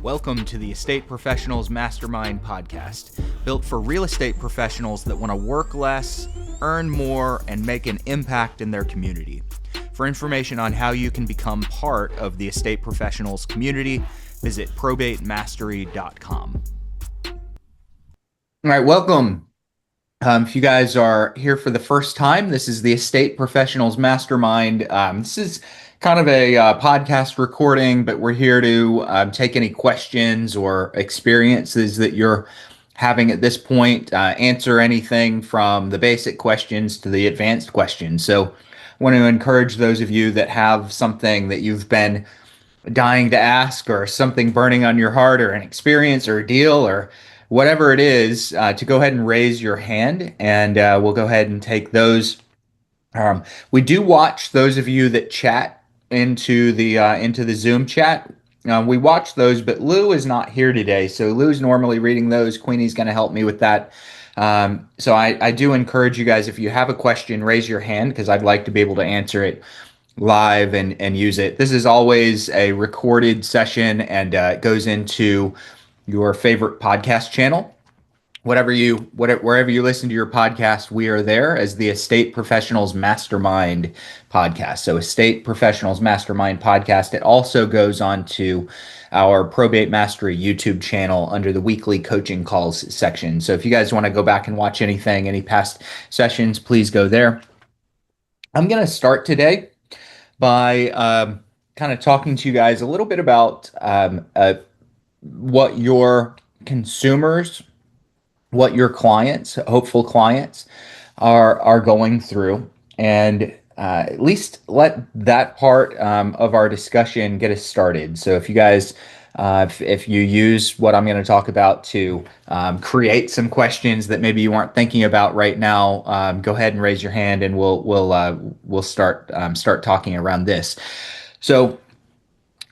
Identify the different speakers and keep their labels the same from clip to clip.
Speaker 1: Welcome to the Estate Professionals Mastermind podcast, built for real estate professionals that want to work less, earn more, and make an impact in their community. For information on how you can become part of the estate professionals community, visit probatemastery.com. All right, welcome. If you guys are here for the first time, this is the Estate Professionals Mastermind. This is kind of a podcast recording, but we're here to take any questions or experiences that you're having at this point, answer anything from the basic questions to the advanced questions. So I want to encourage those of you that have something that you've been dying to ask, or something burning on your heart, or an experience or a deal or whatever it is, to go ahead and raise your hand, and we'll go ahead and take those. We do watch those of you that chat into the Zoom chat. We watch those, but Lou is not here today, so Lou's normally reading those. Queenie's going to help me with that. So I do encourage you guys, if you have a question, raise your hand, because I'd like to be able to answer it live and use it. This is always a recorded session, and it goes into your favorite podcast channel. Wherever you listen to your podcast, we are there as the Estate Professionals Mastermind podcast. So Estate Professionals Mastermind podcast. It also goes on to our Probate Mastery YouTube channel under the weekly coaching calls section. So if you guys want to go back and watch anything, any past sessions, please go there. I'm going to start today by kind of talking to you guys a little bit about what your consumers, what your clients, hopeful clients, are going through, and at least let that part of our discussion get us started. So if you guys, if you use what I'm going to talk about to create some questions that maybe you weren't thinking about right now, go ahead and raise your hand, and we'll start talking around this. So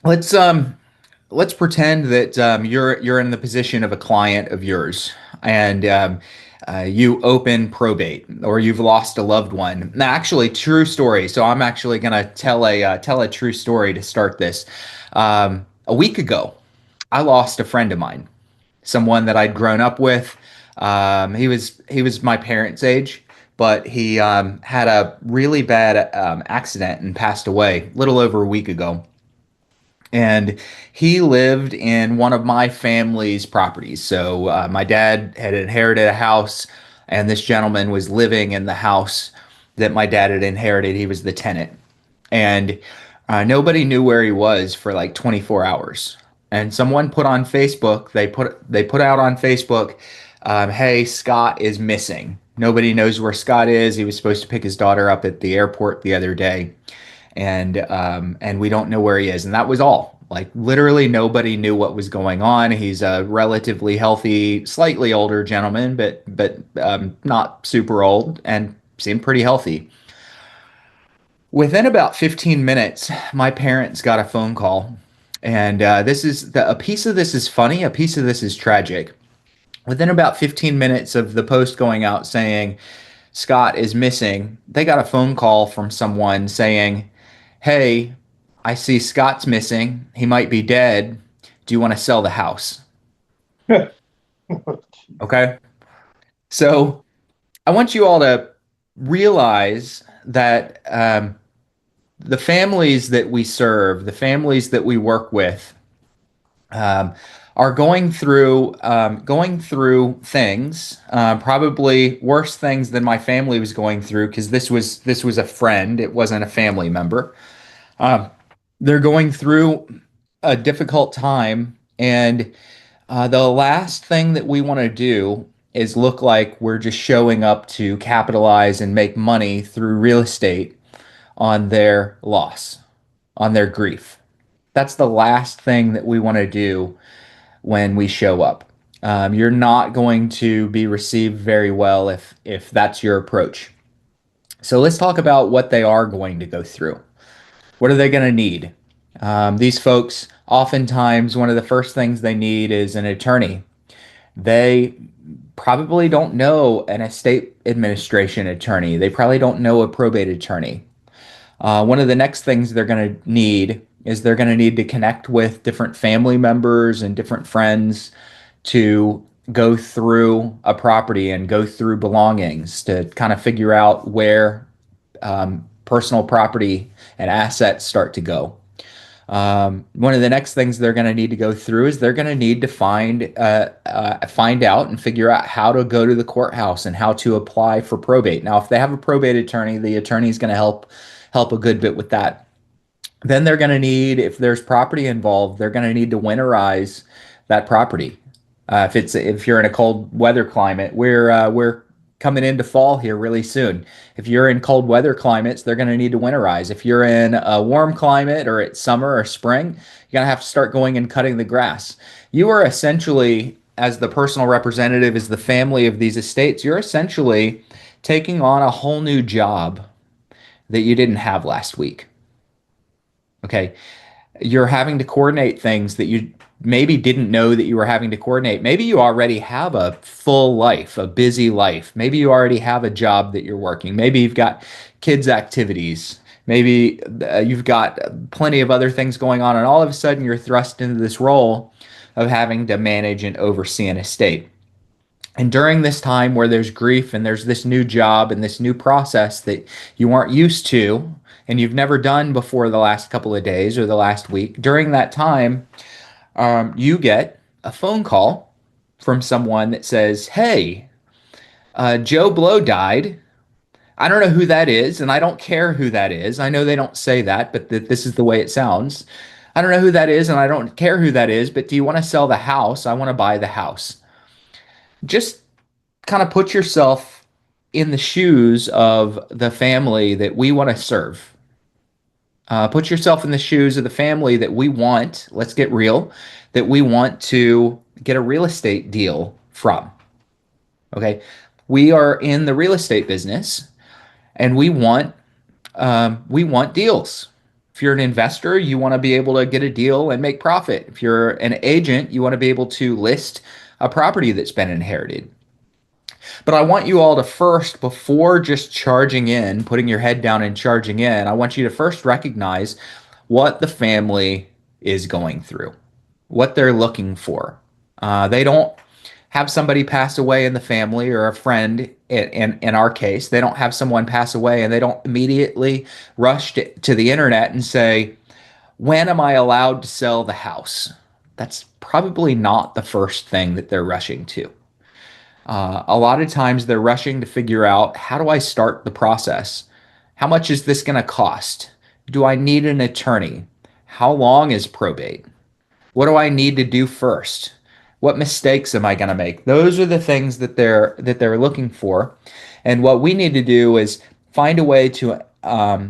Speaker 1: let's pretend that you're in the position of a client of yours, and you open probate, or you've lost a loved one. Now, actually, true story. So I'm actually going to tell a true story to start this. A week ago, I lost a friend of mine, someone that I'd grown up with. He was my parents' age, but he had a really bad accident and passed away a little over a week ago. And he lived in one of my family's properties. So my dad had inherited a house, and this gentleman was living in the house that my dad had inherited. He was the tenant. And nobody knew where he was for like 24 hours. And someone put on Facebook, they put out on Facebook, hey, Scott is missing. Nobody knows where Scott is. He was supposed to pick his daughter up at the airport the other day. And we don't know where he is. And that was all. Like, literally nobody knew what was going on. He's a relatively healthy, slightly older gentleman, but not super old, and seemed pretty healthy. Within about 15 minutes, my parents got a phone call, and a piece of this is funny, a piece of this is tragic. Within about 15 minutes of the post going out saying Scott is missing, they got a phone call from someone saying, hey, I see Scott's missing. He might be dead. Do you want to sell the house? Okay. So I want you all to realize that the families that we serve, the families that we work with, are going through things, probably worse things than my family was going through, because this was a friend. It wasn't a family member. They're going through a difficult time, and the last thing that we want to do is look like we're just showing up to capitalize and make money through real estate on their loss, on their grief. That's the last thing that we want to do when we show up. You're not going to be received very well if that's your approach. So let's talk about what they are going to go through. What are they going to need? These folks, oftentimes, one of the first things they need is an attorney. They probably don't know an estate administration attorney. They probably don't know a probate attorney. One of the next things they're going to need is they're going to need to connect with different family members and different friends to go through a property and go through belongings to kind of figure out where personal property and assets start to go. One of the next things they're going to need to go through is they're going to need to find out and figure out how to go to the courthouse and how to apply for probate. Now, if they have a probate attorney, the attorney is going to help a good bit with that. Then they're going to need, if there's property involved, they're going to need to winterize that property. If you're in a cold weather climate, we're coming into fall here really soon. If you're in cold weather climates, they're going to need to winterize. If you're in a warm climate or it's summer or spring, you're going to have to start going and cutting the grass. You are essentially, as the personal representative, as the family of these estates, you're essentially taking on a whole new job that you didn't have last week. Okay. You're having to coordinate things that you maybe didn't know that you were having to coordinate. Maybe you already have a full life, a busy life. Maybe you already have a job that you're working. Maybe you've got kids' activities. Maybe you've got plenty of other things going on, and all of a sudden you're thrust into this role of having to manage and oversee an estate. And during this time where there's grief and there's this new job and this new process that you aren't used to and you've never done before the last couple of days or the last week, during that time, you get a phone call from someone that says, "Hey, Joe Blow died. I don't know who that is, and I don't care who that is. I know they don't say that, but this is the way it sounds. I don't know who that is, and I don't care who that is, but do you want to sell the house? I want to buy the house." Just kind of put yourself in the shoes of the family that we want to serve. Put yourself in the shoes of the family that we want, let's get real, that we want to get a real estate deal from. Okay. We are in the real estate business and we want deals. If you're an investor, you want to be able to get a deal and make profit. If you're an agent, you want to be able to list a property that's been inherited. But I want you all to first, before just charging in, putting your head down and charging in, I want you to first recognize what the family is going through, what they're looking for. They don't have somebody pass away in the family or a friend. In our case, they don't have someone pass away and they don't immediately rush to the internet and say, "When am I allowed to sell the house?" That's probably not the first thing that they're rushing to. A lot of times they're rushing to figure out, how do I start the process? How much is this going to cost? Do I need an attorney? How long is probate? What do I need to do first? What mistakes am I going to make? Those are the things that they're looking for. And what we need to do is find a way to,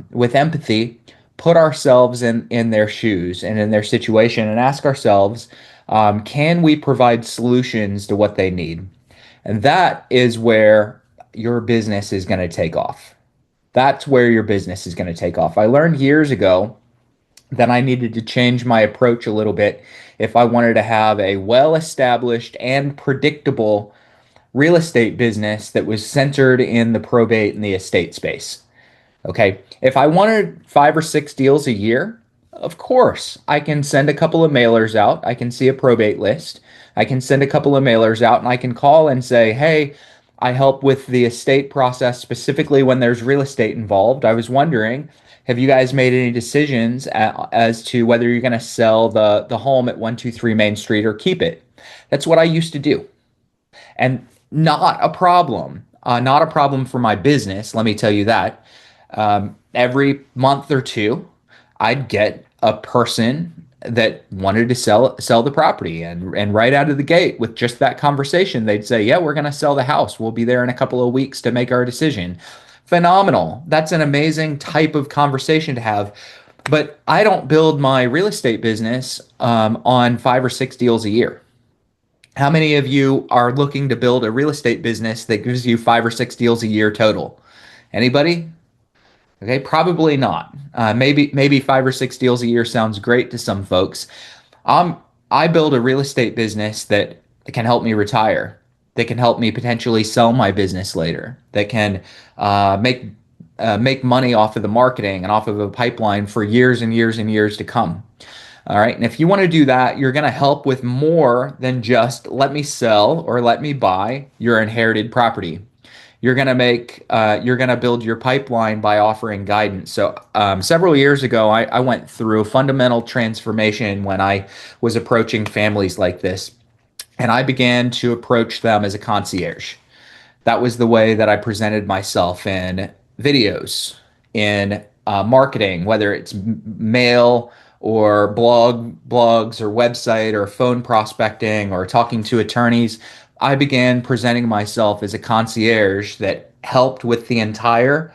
Speaker 1: with empathy, put ourselves in their shoes and in their situation and ask ourselves, can we provide solutions to what they need? And that is where your business is going to take off. That's where your business is going to take off. I learned years ago that I needed to change my approach a little bit if I wanted to have a well-established and predictable real estate business that was centered in the probate and the estate space. Okay, if I wanted 5 or 6 deals a year, of course, I can send a couple of mailers out. I can see a probate list. I can send a couple of mailers out and I can call and say, "Hey, I help with the estate process, specifically when there's real estate involved. I was wondering, have you guys made any decisions as to whether you're going to sell the home at 123 Main Street or keep it?" That's what I used to do. And not a problem. Not a problem for my business, let me tell you that. Every month or two, I'd get a person that wanted to sell the property, and right out of the gate with just that conversation, they'd say, "Yeah, we're going to sell the house. We'll be there in a couple of weeks to make our decision." Phenomenal. That's an amazing type of conversation to have. But I don't build my real estate business on 5 or 6 deals a year. How many of you are looking to build a real estate business that gives you 5 or 6 deals a year total? Anybody? Okay, probably not. Maybe 5 or 6 deals a year sounds great to some folks. I build a real estate business that can help me retire, that can help me potentially sell my business later, that can make make money off of the marketing and off of a pipeline for years and years and years to come. All right. And if you want to do that, you're going to help with more than just let me sell or let me buy your inherited property. You're going to build your pipeline by offering guidance. So several years ago, I went through a fundamental transformation when I was approaching families like this. And I began to approach them as a concierge. That was the way that I presented myself in videos, in marketing, whether it's mail or blogs or website or phone prospecting or talking to attorneys. I began presenting myself as a concierge that helped with the entire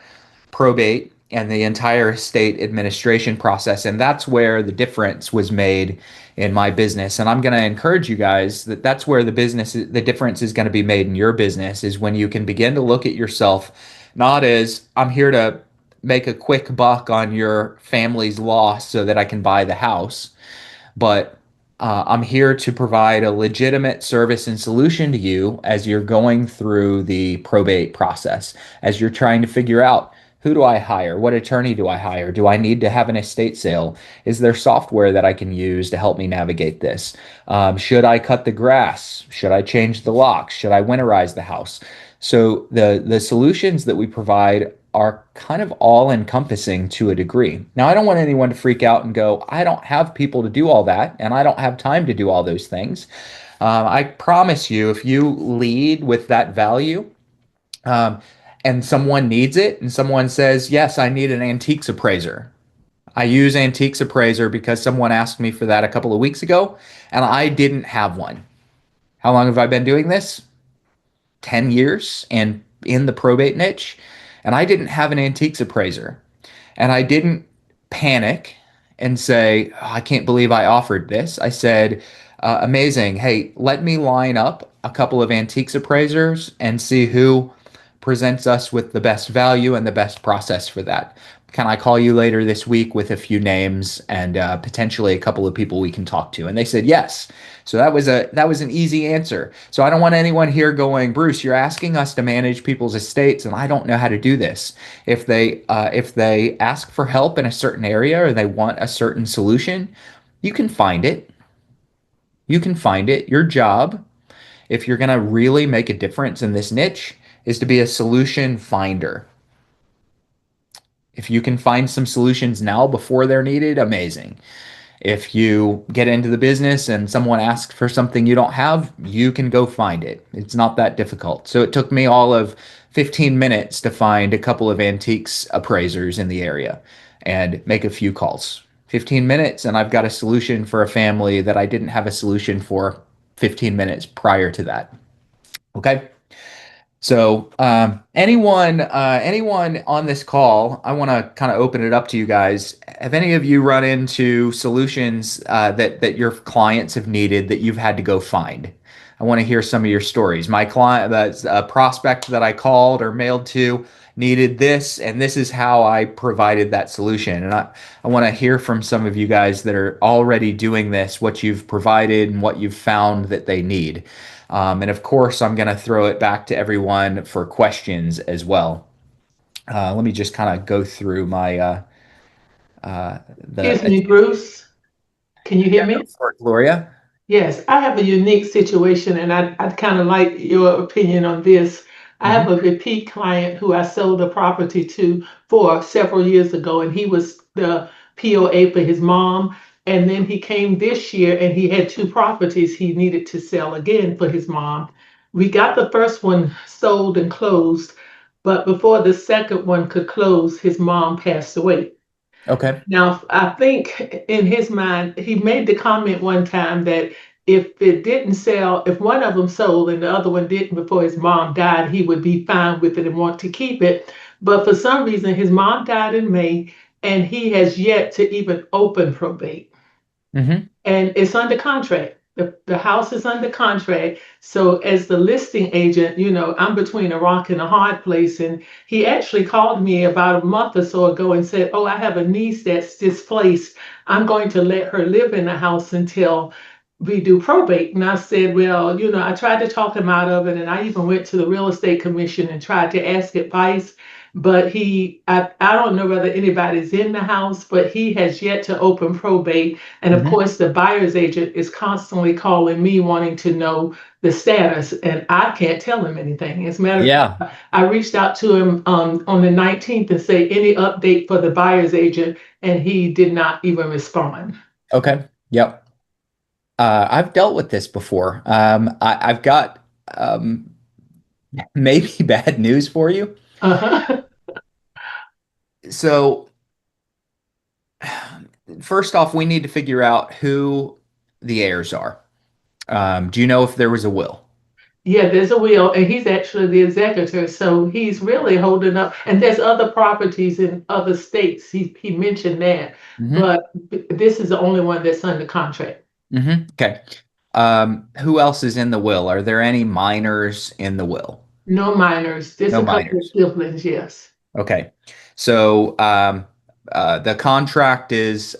Speaker 1: probate and the entire estate administration process. And that's where the difference was made in my business. And I'm going to encourage you guys that that's where the difference is going to be made in your business, is when you can begin to look at yourself not as I'm here to make a quick buck on your family's loss so that I can buy the house, but I'm here to provide a legitimate service and solution to you as you're going through the probate process, as you're trying to figure out, who do I hire? What attorney do I hire? Do I need to have an estate sale? Is there software that I can use to help me navigate this? Should I cut the grass? Should I change the locks? Should I winterize the house? So the solutions that we provide are kind of all encompassing to a degree. Now, I don't want anyone to freak out and go, I don't have people to do all that, and I don't have time to do all those things. I promise you, if you lead with that value, and someone needs it, and someone says, yes, I need an antiques appraiser. I use antiques appraiser because someone asked me for that a couple of weeks ago, and I didn't have one. How long have I been doing this? 10 years and in the probate niche, and I didn't have an antiques appraiser. And I didn't panic and say, oh, I can't believe I offered this. I said, amazing. Hey, let me line up a couple of antiques appraisers and see who presents us with the best value and the best process for that. Can I call you later this week with a few names and potentially a couple of people we can talk to? And they said yes. So that was an easy answer. So I don't want anyone here going, Bruce, you're asking us to manage people's estates, and I don't know how to do this. If they ask for help in a certain area or they want a certain solution, you can find it. You can find it. Your job, if you're going to really make a difference in this niche, is to be a solution finder. If you can find some solutions now before they're needed, amazing. If you get into the business and someone asks for something you don't have, you can go find it. It's not that difficult. So it took me all of 15 minutes to find a couple of antiques appraisers in the area and make a few calls. 15 minutes, and I've got a solution for a family that I didn't have a solution for 15 minutes prior to that. Okay. So anyone on this call, I want to kind of open it up to you guys. Have any of you run into solutions that your clients have needed that you've had to go find? I want to hear some of your stories. My client, that's a prospect that I called or mailed to, needed this, and this is how I provided that solution. And I want to hear from some of you guys that are already doing this, what you've provided and what you've found that they need. And of course, I'm going to throw it back to everyone for questions as well. Let me just kind of go through my
Speaker 2: Excuse me, Bruce. Can you hear me?
Speaker 1: Gloria.
Speaker 2: Yes, I have a unique situation, and I'd kind of like your opinion on this. I have a repeat client who I sold a property to for several years ago, and he was the POA for his mom. And then he came this year and he had two properties he needed to sell again for his mom. We got the first one sold and closed, but before the second one could close, his mom passed away.
Speaker 1: Okay.
Speaker 2: Now, I think in his mind, he made the comment one time that if it didn't sell, if one of them sold and the other one didn't before his mom died, he would be fine with it and want to keep it. But for some reason, his mom died in May, and he has yet to even open probate. And it's under contract. The house is under contract. So as the listing agent, I'm between a rock and a hard place. And he actually called me about a month or so ago and said, oh, I have a niece that's displaced. I'm going to let her live in the house until we do probate. And I said, well, I tried to talk him out of it. And I even went to the real estate commission and tried to ask advice. but I don't know whether anybody's in the house, but he has yet to open probate. And of
Speaker 1: Hmm.
Speaker 2: course, the buyer's agent is constantly calling me wanting to know the status, and I can't tell him anything. As a matter of
Speaker 1: Yeah.
Speaker 2: fact, I reached out to him on the 19th and say any update for the buyer's agent, and he did not even respond.
Speaker 1: Okay. Yep. I've dealt with this before. I've got maybe bad news for you.
Speaker 2: Uh-huh.
Speaker 1: So, first off, we need to figure out who the heirs are. Do you know if there was a will?
Speaker 2: Yeah, there's a will, and he's actually the executor, so he's really holding up. And there's other properties in other states. He mentioned that,
Speaker 1: Hmm.
Speaker 2: but this is the only one that's under contract.
Speaker 1: Okay. Who else is in the will? Are there any minors in the will?
Speaker 2: No minors. Just
Speaker 1: No
Speaker 2: a couple of
Speaker 1: minors.
Speaker 2: siblings, yes.
Speaker 1: Okay. So the contract is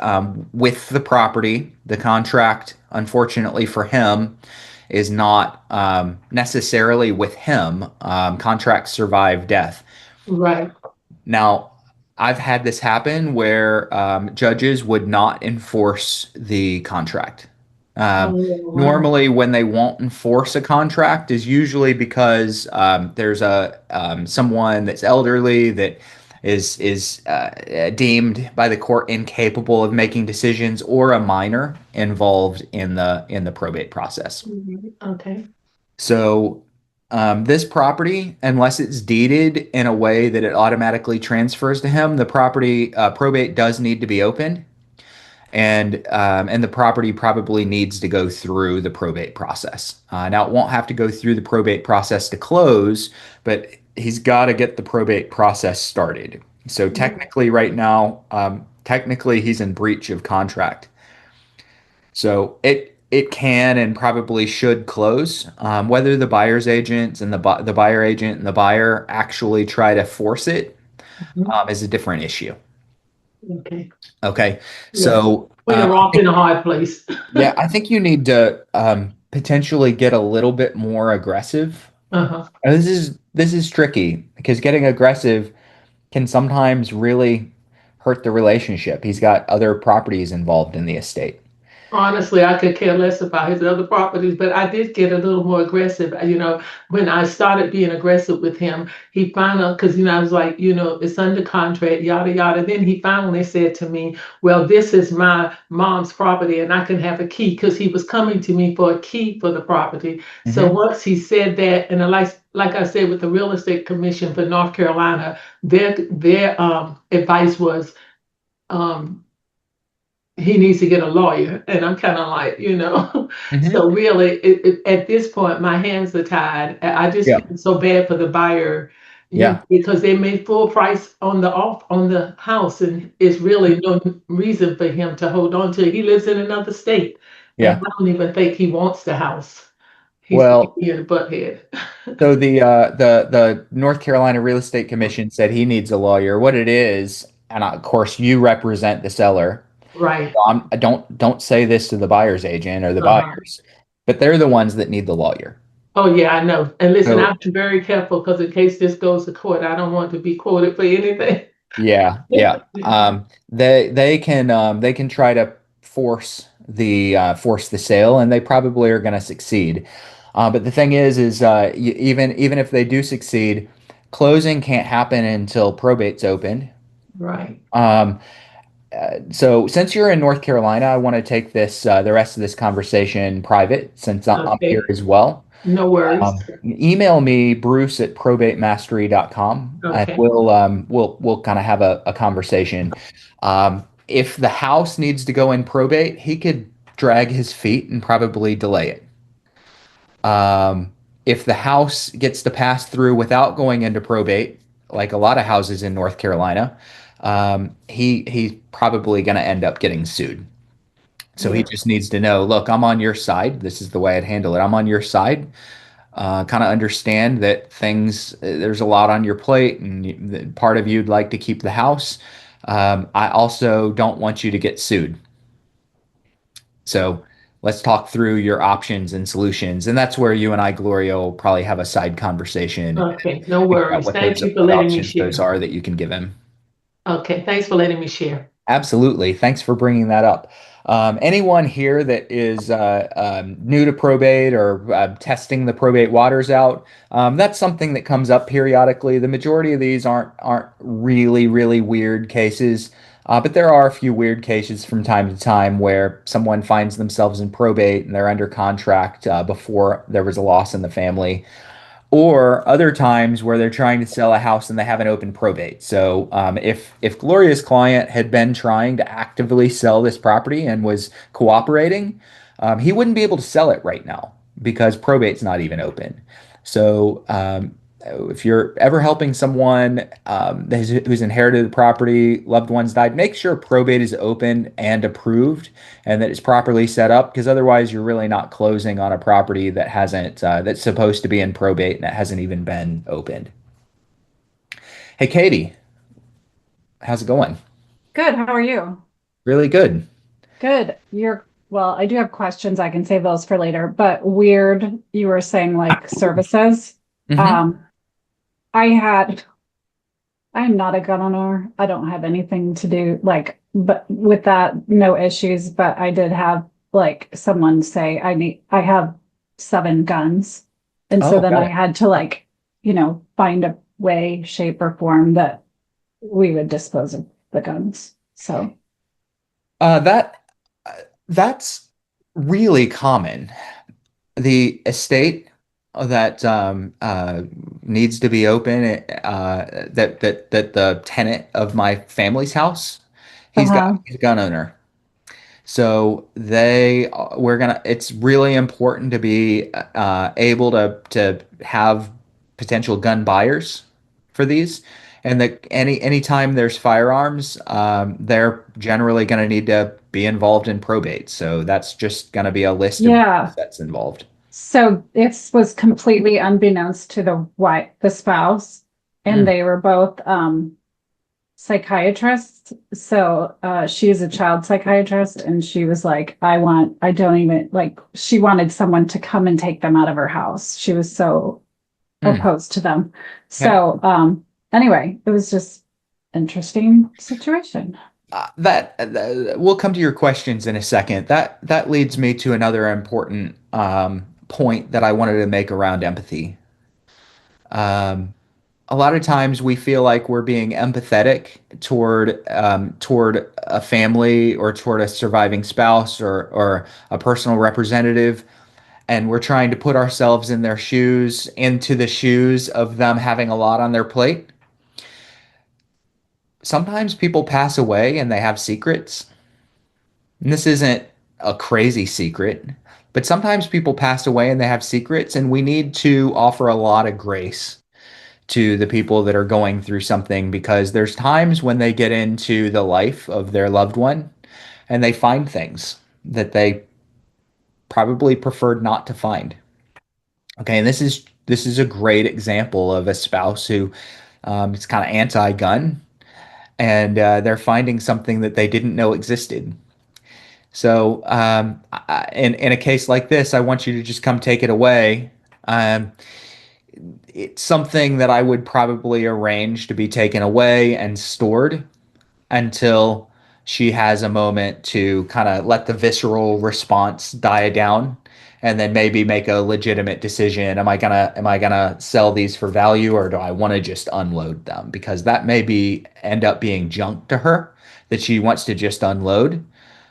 Speaker 1: with the property. The contract, unfortunately for him, is not necessarily with him. Contracts survive death.
Speaker 2: Right.
Speaker 1: Now, I've had this happen where judges would not enforce the contract.
Speaker 2: Oh,
Speaker 1: Um,
Speaker 2: wow.
Speaker 1: Normally, when they won't enforce a contract, is usually because there's a someone that's elderly that is deemed by the court incapable of making decisions, or a minor involved in the probate process.
Speaker 2: Mhm. Okay.
Speaker 1: So, this property, unless it's deeded in a way that it automatically transfers to him, the property probate does need to be opened, and the property probably needs to go through the probate process. Now, it won't have to go through the probate process to close, but he's got to get the probate process started. So, technically, right now, technically, he's in breach of contract. So it can and probably should close. Whether the buyer's agents and the buyer agent and the buyer actually try to force it
Speaker 2: Mhm.
Speaker 1: is a different issue.
Speaker 2: Okay.
Speaker 1: Okay,
Speaker 2: Yeah.
Speaker 1: so
Speaker 2: Between a
Speaker 1: I
Speaker 2: rock
Speaker 1: think,
Speaker 2: and a hard place.
Speaker 1: yeah, I think you need to potentially get a little bit more aggressive.
Speaker 2: Uh-huh.
Speaker 1: And this is tricky because getting aggressive can sometimes really hurt the relationship. He's got other properties involved in the estate.
Speaker 2: Honestly, I could care less about his other properties, but I did get a little more aggressive. When I started being aggressive with him, he finally, because, I was like, it's under contract, yada, yada. Then he finally said to me, well, this is my mom's property and I can have a key because he was coming to me for a key for the property. So
Speaker 1: Hmm.
Speaker 2: once he said that, and like I said, with the Real Estate Commission for North Carolina, their advice was, um, he needs to get a lawyer. And I'm kind of like,
Speaker 1: Hmm.
Speaker 2: so really at this point, my hands are tied. I just
Speaker 1: Yeah.
Speaker 2: feel so bad for the buyer,
Speaker 1: Yeah.
Speaker 2: because they made full price on the house, and it's really no reason for him to hold on to it. He lives in another state, and
Speaker 1: Yeah.
Speaker 2: I don't even think he wants the house. He's
Speaker 1: Well,
Speaker 2: being a butthead.
Speaker 1: so the North Carolina Real Estate Commission said he needs a lawyer. What it is, and of course you represent the seller.
Speaker 2: Right.
Speaker 1: So I don't say this to the buyer's agent or the
Speaker 2: Uh-huh.
Speaker 1: buyers, but they're the ones that need the lawyer.
Speaker 2: Oh yeah, I know. And listen,
Speaker 1: So
Speaker 2: I've been very careful because in case this goes to court, I don't want to be quoted for anything.
Speaker 1: yeah, yeah. They can try to force the sale, and they probably are going to succeed. But the thing is even if they do succeed, closing can't happen until probate's open.
Speaker 2: Right.
Speaker 1: Um, so since you're in North Carolina, I want to take the rest of this conversation private since I'm here
Speaker 2: Okay.
Speaker 1: as well.
Speaker 2: No worries.
Speaker 1: Email me, Bruce at probatemastery.com, and
Speaker 2: Okay.
Speaker 1: we'll kind of have a conversation. If the house needs to go in probate, he could drag his feet and probably delay it. If the house gets to pass through without going into probate, like a lot of houses in North Carolina, he's probably going to end up getting sued. So he
Speaker 2: Yeah.
Speaker 1: just needs to know, look, I'm on your side. This is the way I'd handle it. I'm on your side. Kind of understand that there's a lot on your plate, and that part of you'd like to keep the house. I also don't want you to get sued. So let's talk through your options and solutions. And that's where you and I, Gloria, will probably have a side conversation and
Speaker 2: Okay, no
Speaker 1: figure out
Speaker 2: worries.
Speaker 1: what
Speaker 2: Thank
Speaker 1: those
Speaker 2: you for
Speaker 1: what
Speaker 2: letting me
Speaker 1: options those
Speaker 2: share.
Speaker 1: are that you can give him.
Speaker 2: Okay, thanks for letting me share.
Speaker 1: Absolutely. Thanks for bringing that up. Anyone here that is new to probate or testing the probate waters out, that's something that comes up periodically. The majority of these aren't really, really weird cases, but there are a few weird cases from time to time where someone finds themselves in probate and they're under contract before there was a loss in the family, or other times where they're trying to sell a house and they have an open probate. So if Gloria's client had been trying to actively sell this property and was cooperating, he wouldn't be able to sell it right now because probate's not even open. So if you're ever helping someone who's inherited the property, loved ones died, make sure probate is open and approved and that it's properly set up, because otherwise you're really not closing on a property that hasn't that's supposed to be in probate and that hasn't even been opened. Hey, Katie, how's it going?
Speaker 3: Good. How are you?
Speaker 1: Really good.
Speaker 3: Good. Well, I do have questions. I can save those for later, but weird, you were saying like services.
Speaker 1: Hmm.
Speaker 3: Um, I had, I'm not a gun owner. I don't have anything to do but with that, no issues. But I did have like someone say, I have 7 guns. And so
Speaker 1: Oh,
Speaker 3: then
Speaker 1: got
Speaker 3: I
Speaker 1: it.
Speaker 3: had to find a way, shape, or form that we would dispose of the guns. So,
Speaker 1: Uh, that that's really common. The estate that needs to be open, that the tenant of my family's house,
Speaker 3: uh-huh.
Speaker 1: he's a gun owner. So we're gonna, it's really important to be able to have potential gun buyers for these. And that anytime there's firearms, they're generally going to need to be involved in probate. So that's just going to be a list of
Speaker 3: Yeah.
Speaker 1: that's involved.
Speaker 3: So this was completely unbeknownst to the spouse, and
Speaker 1: Mm.
Speaker 3: they were both psychiatrists. So she's a child psychiatrist, and she was like, I don't even like, she wanted someone to come and take them out of her house. She was so
Speaker 1: Mm.
Speaker 3: opposed to them.
Speaker 1: Okay.
Speaker 3: So anyway, it was just interesting situation.
Speaker 1: We'll come to your questions in a second. That leads me to another important point that I wanted to make around empathy. Um, a lot of times we feel like we're being empathetic toward a family or toward a surviving spouse or a personal representative, and we're trying to put ourselves in their shoes, into the shoes of them having a lot on their plate. Sometimes people pass away and they have secrets. And this isn't a crazy secret, but sometimes people pass away and they have secrets, and we need to offer a lot of grace to the people that are going through something, because there's times when they get into the life of their loved one and they find things that they probably preferred not to find. Okay, and this is a great example of a spouse who is kind of anti-gun, and they're finding something that they didn't know existed. So, in a case like this, I want you to just come take it away. Um, it's something that I would probably arrange to be taken away and stored until she has a moment to kind of let the visceral response die down, and then maybe make a legitimate decision. Am I gonna sell these for value, or do I want to just unload them? Because that may be end up being junk to her that she wants to just unload,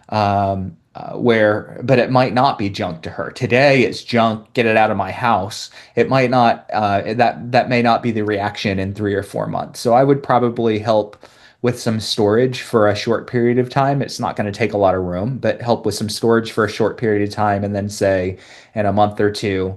Speaker 1: but it might not be junk to her. Today it's junk, get it out of my house. It might not, that may not be the reaction in 3 or 4 months. So I would probably help with some storage for a short period of time. It's not going to take a lot of room, but help with some storage for a short period of time, and then say in a month or two,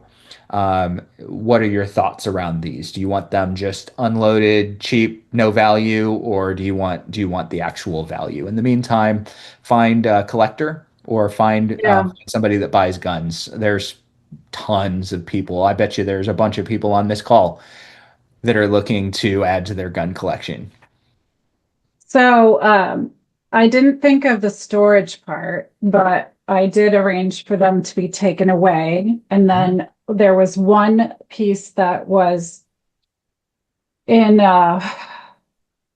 Speaker 1: what are your thoughts around these? Do you want them just unloaded, cheap, no value, or do you want the actual value? In the meantime, find a collector or find
Speaker 3: Yeah.
Speaker 1: somebody that buys guns. There's tons of people. I bet you there's a bunch of people on this call that are looking to add to their gun collection.
Speaker 3: So I didn't think of the storage part, but I did arrange for them to be taken away. And then there was one piece that was in,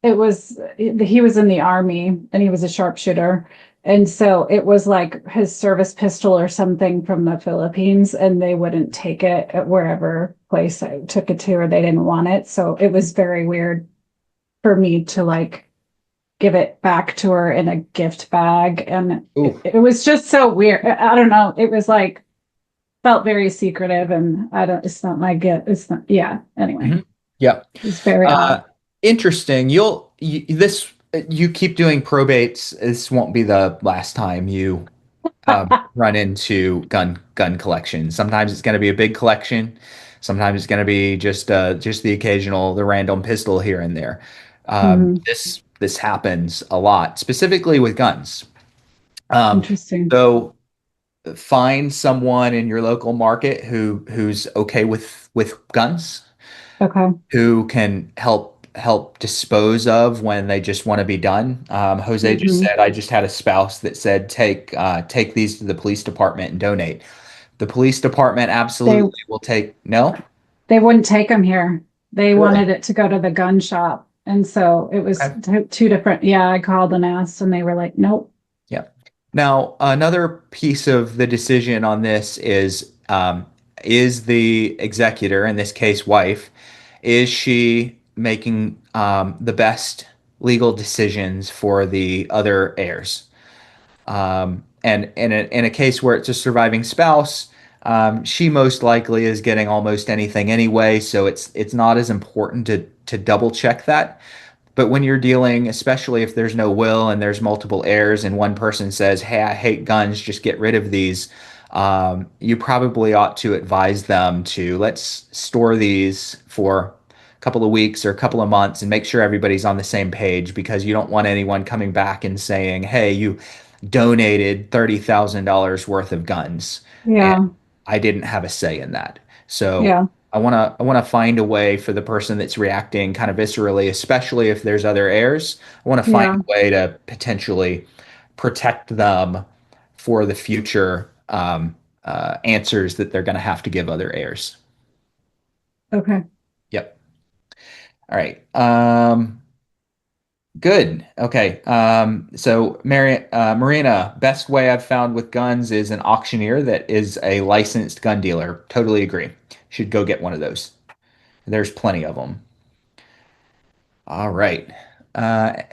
Speaker 3: he was in the army and he was a sharpshooter. And so it was like his service pistol or something from the Philippines, and they wouldn't take it at wherever place I took it to, or they didn't want it. So it was very weird for me to like give it back to her in a gift bag. And it was just so weird. I don't know. It was like, felt very secretive, and it's not my gift. It's not, yeah. Anyway.
Speaker 1: Yep.
Speaker 3: It's very odd.
Speaker 1: Interesting. You keep doing probates. This won't be the last time you run into gun collection. Sometimes it's going to be a big collection. Sometimes it's going to be just the random pistol here and there. This happens a lot, specifically with guns.
Speaker 3: Interesting.
Speaker 1: So find someone in your local market who's okay with guns.
Speaker 3: Okay.
Speaker 1: Who can help dispose of when they just want to be done. Jose just said, I just had a spouse that said, take these to the police department and donate. The police department absolutely will take, no?
Speaker 3: They wouldn't take them here. They wanted it to go to the gun shop. And so it was two different, I called and asked, and they were like, nope.
Speaker 1: Yeah. Now, another piece of the decision on this is the executor, in this case, wife, is she making the best legal decisions for the other heirs? And in a case where it's a surviving spouse, she most likely is getting almost anything anyway, so it's not as important to double check that. But when you're dealing, especially if there's no will and there's multiple heirs, and one person says, "Hey, I hate guns, just get rid of these," you probably ought to advise them to let's store these for a couple of weeks or a couple of months and make sure everybody's on the same page, because you don't want anyone coming back and saying, "Hey, you donated $30,000 worth of guns.
Speaker 3: Yeah.
Speaker 1: And I didn't have a say in that." So
Speaker 3: yeah.
Speaker 1: I want to find a way for the person that's reacting kind of viscerally, especially if there's other heirs. I want to find a way to potentially protect them for the future answers that they're going to have to give other heirs.
Speaker 3: Okay.
Speaker 1: Yep. All right. Good. Okay. So Marina, best way I've found with guns is an auctioneer that is a licensed gun dealer. Totally agree. Should go get one of those. There's plenty of them. All right.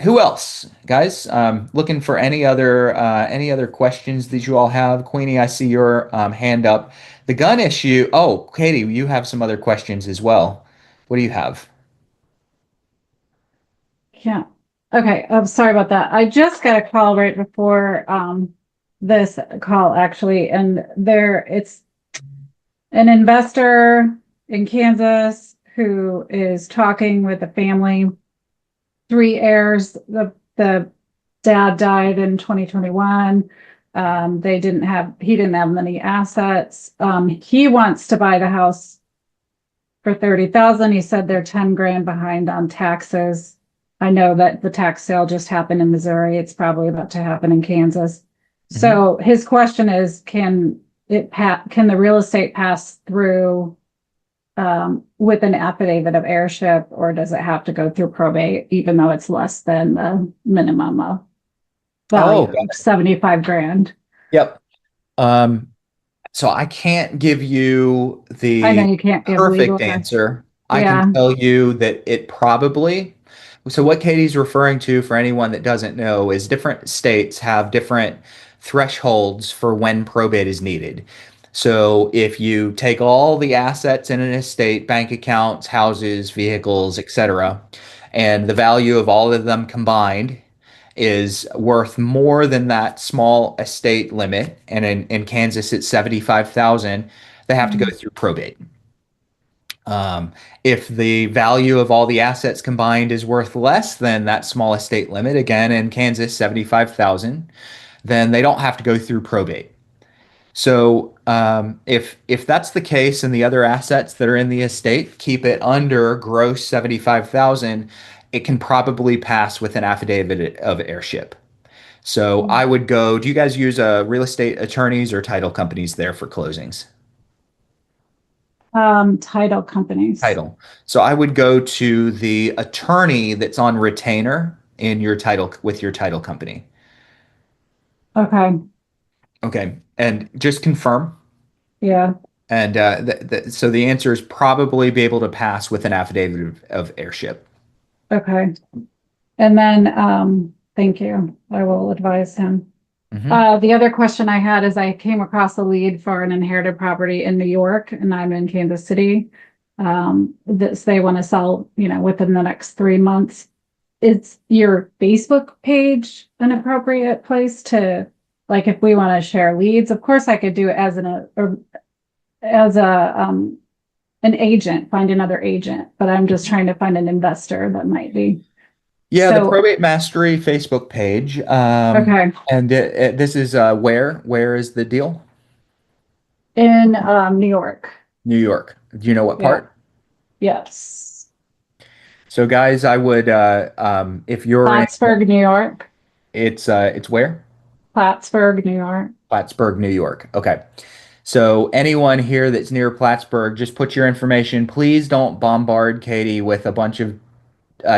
Speaker 1: Who else, guys? Looking for any other questions that you all have? Queenie, I see your hand up. The gun issue. Oh, Katie, you have some other questions as well. What do you have?
Speaker 3: Yeah. Okay. I'm sorry about that. I just got a call right before this call, actually, and it's an investor in Kansas who is talking with a family, 3 heirs. The dad died in 2021. He didn't have many assets. He wants to buy the house for $30,000. He said they're 10 grand behind on taxes. I know that the tax sale just happened in Missouri. It's probably about to happen in Kansas. So his question is, can the real estate pass through with an affidavit of heirship, or does it have to go through probate, even though it's less than the minimum of value of 75 grand?
Speaker 1: Yep. So I can't give you the
Speaker 3: I know you can't give
Speaker 1: perfect answer. I can tell you that it probably. So what Katie's referring to, for anyone that doesn't know, is different states have different thresholds for when probate is needed. So if you take all the assets in an estate, bank accounts, houses, vehicles, etc., and the value of all of them combined is worth more than that small estate limit, and in Kansas it's 75,000, they have to go through probate. If the value of all the assets combined is worth less than that small estate limit, again in Kansas 75,000, then they don't have to go through probate. So if that's the case and the other assets that are in the estate keep it under gross 75,000, it can probably pass with an affidavit of heirship. So I would go, do you guys use real estate attorneys or title companies there for closings?
Speaker 3: Title companies.
Speaker 1: Title. So I would go to the attorney that's on retainer in your title with your title company.
Speaker 3: Okay.
Speaker 1: Okay. And just confirm.
Speaker 3: Yeah.
Speaker 1: And so the answer is probably be able to pass with an affidavit of heirship.
Speaker 3: Okay. And then, thank you. I will advise him. The other question I had is I came across a lead for an inherited property in New York, and I'm in Kansas City. This they want to sell, within the next 3 months. Is your Facebook page an appropriate place to, like, if we want to share leads? Of course, I could do it as an agent, find another agent, but I'm just trying to find an investor that might be.
Speaker 1: Yeah, the
Speaker 3: So-
Speaker 1: Probate Mastery Facebook page.
Speaker 3: Okay.
Speaker 1: And this is where is the deal?
Speaker 3: In New York.
Speaker 1: New York. Do you know what
Speaker 3: Yeah.
Speaker 1: part?
Speaker 3: Yes.
Speaker 1: So guys, I would if you're in,
Speaker 3: Plattsburgh, New York.
Speaker 1: it's where?
Speaker 3: Plattsburgh, New York.
Speaker 1: Plattsburgh, New York. Okay. So anyone here that's near Plattsburgh, just put your information. Please don't bombard Katie with a bunch of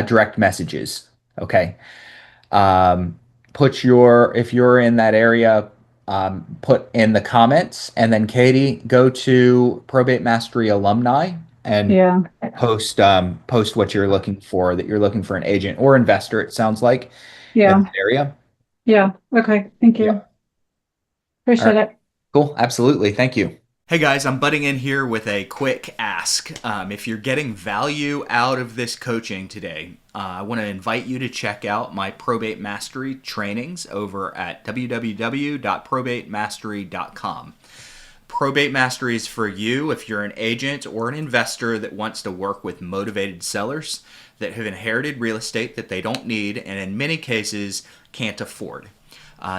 Speaker 1: direct messages. Okay. If you're in that area, put in the comments, and then Katie, go to Probate Mastery Alumni and
Speaker 3: Yeah.
Speaker 1: post what you're looking for, that you're looking for an agent or investor, it sounds like,
Speaker 3: Yeah.
Speaker 1: in that area.
Speaker 3: Yeah. Okay. Thank you.
Speaker 1: Yeah.
Speaker 3: Appreciate it.
Speaker 1: Cool. Absolutely. Thank you. Hey guys, I'm butting in here with a quick ask. If you're getting value out of this coaching today, I want to invite you to check out my Probate Mastery trainings over at www.probatemastery.com. Probate Mastery is for you if you're an agent or an investor that wants to work with motivated sellers that have inherited real estate that they don't need and in many cases can't afford.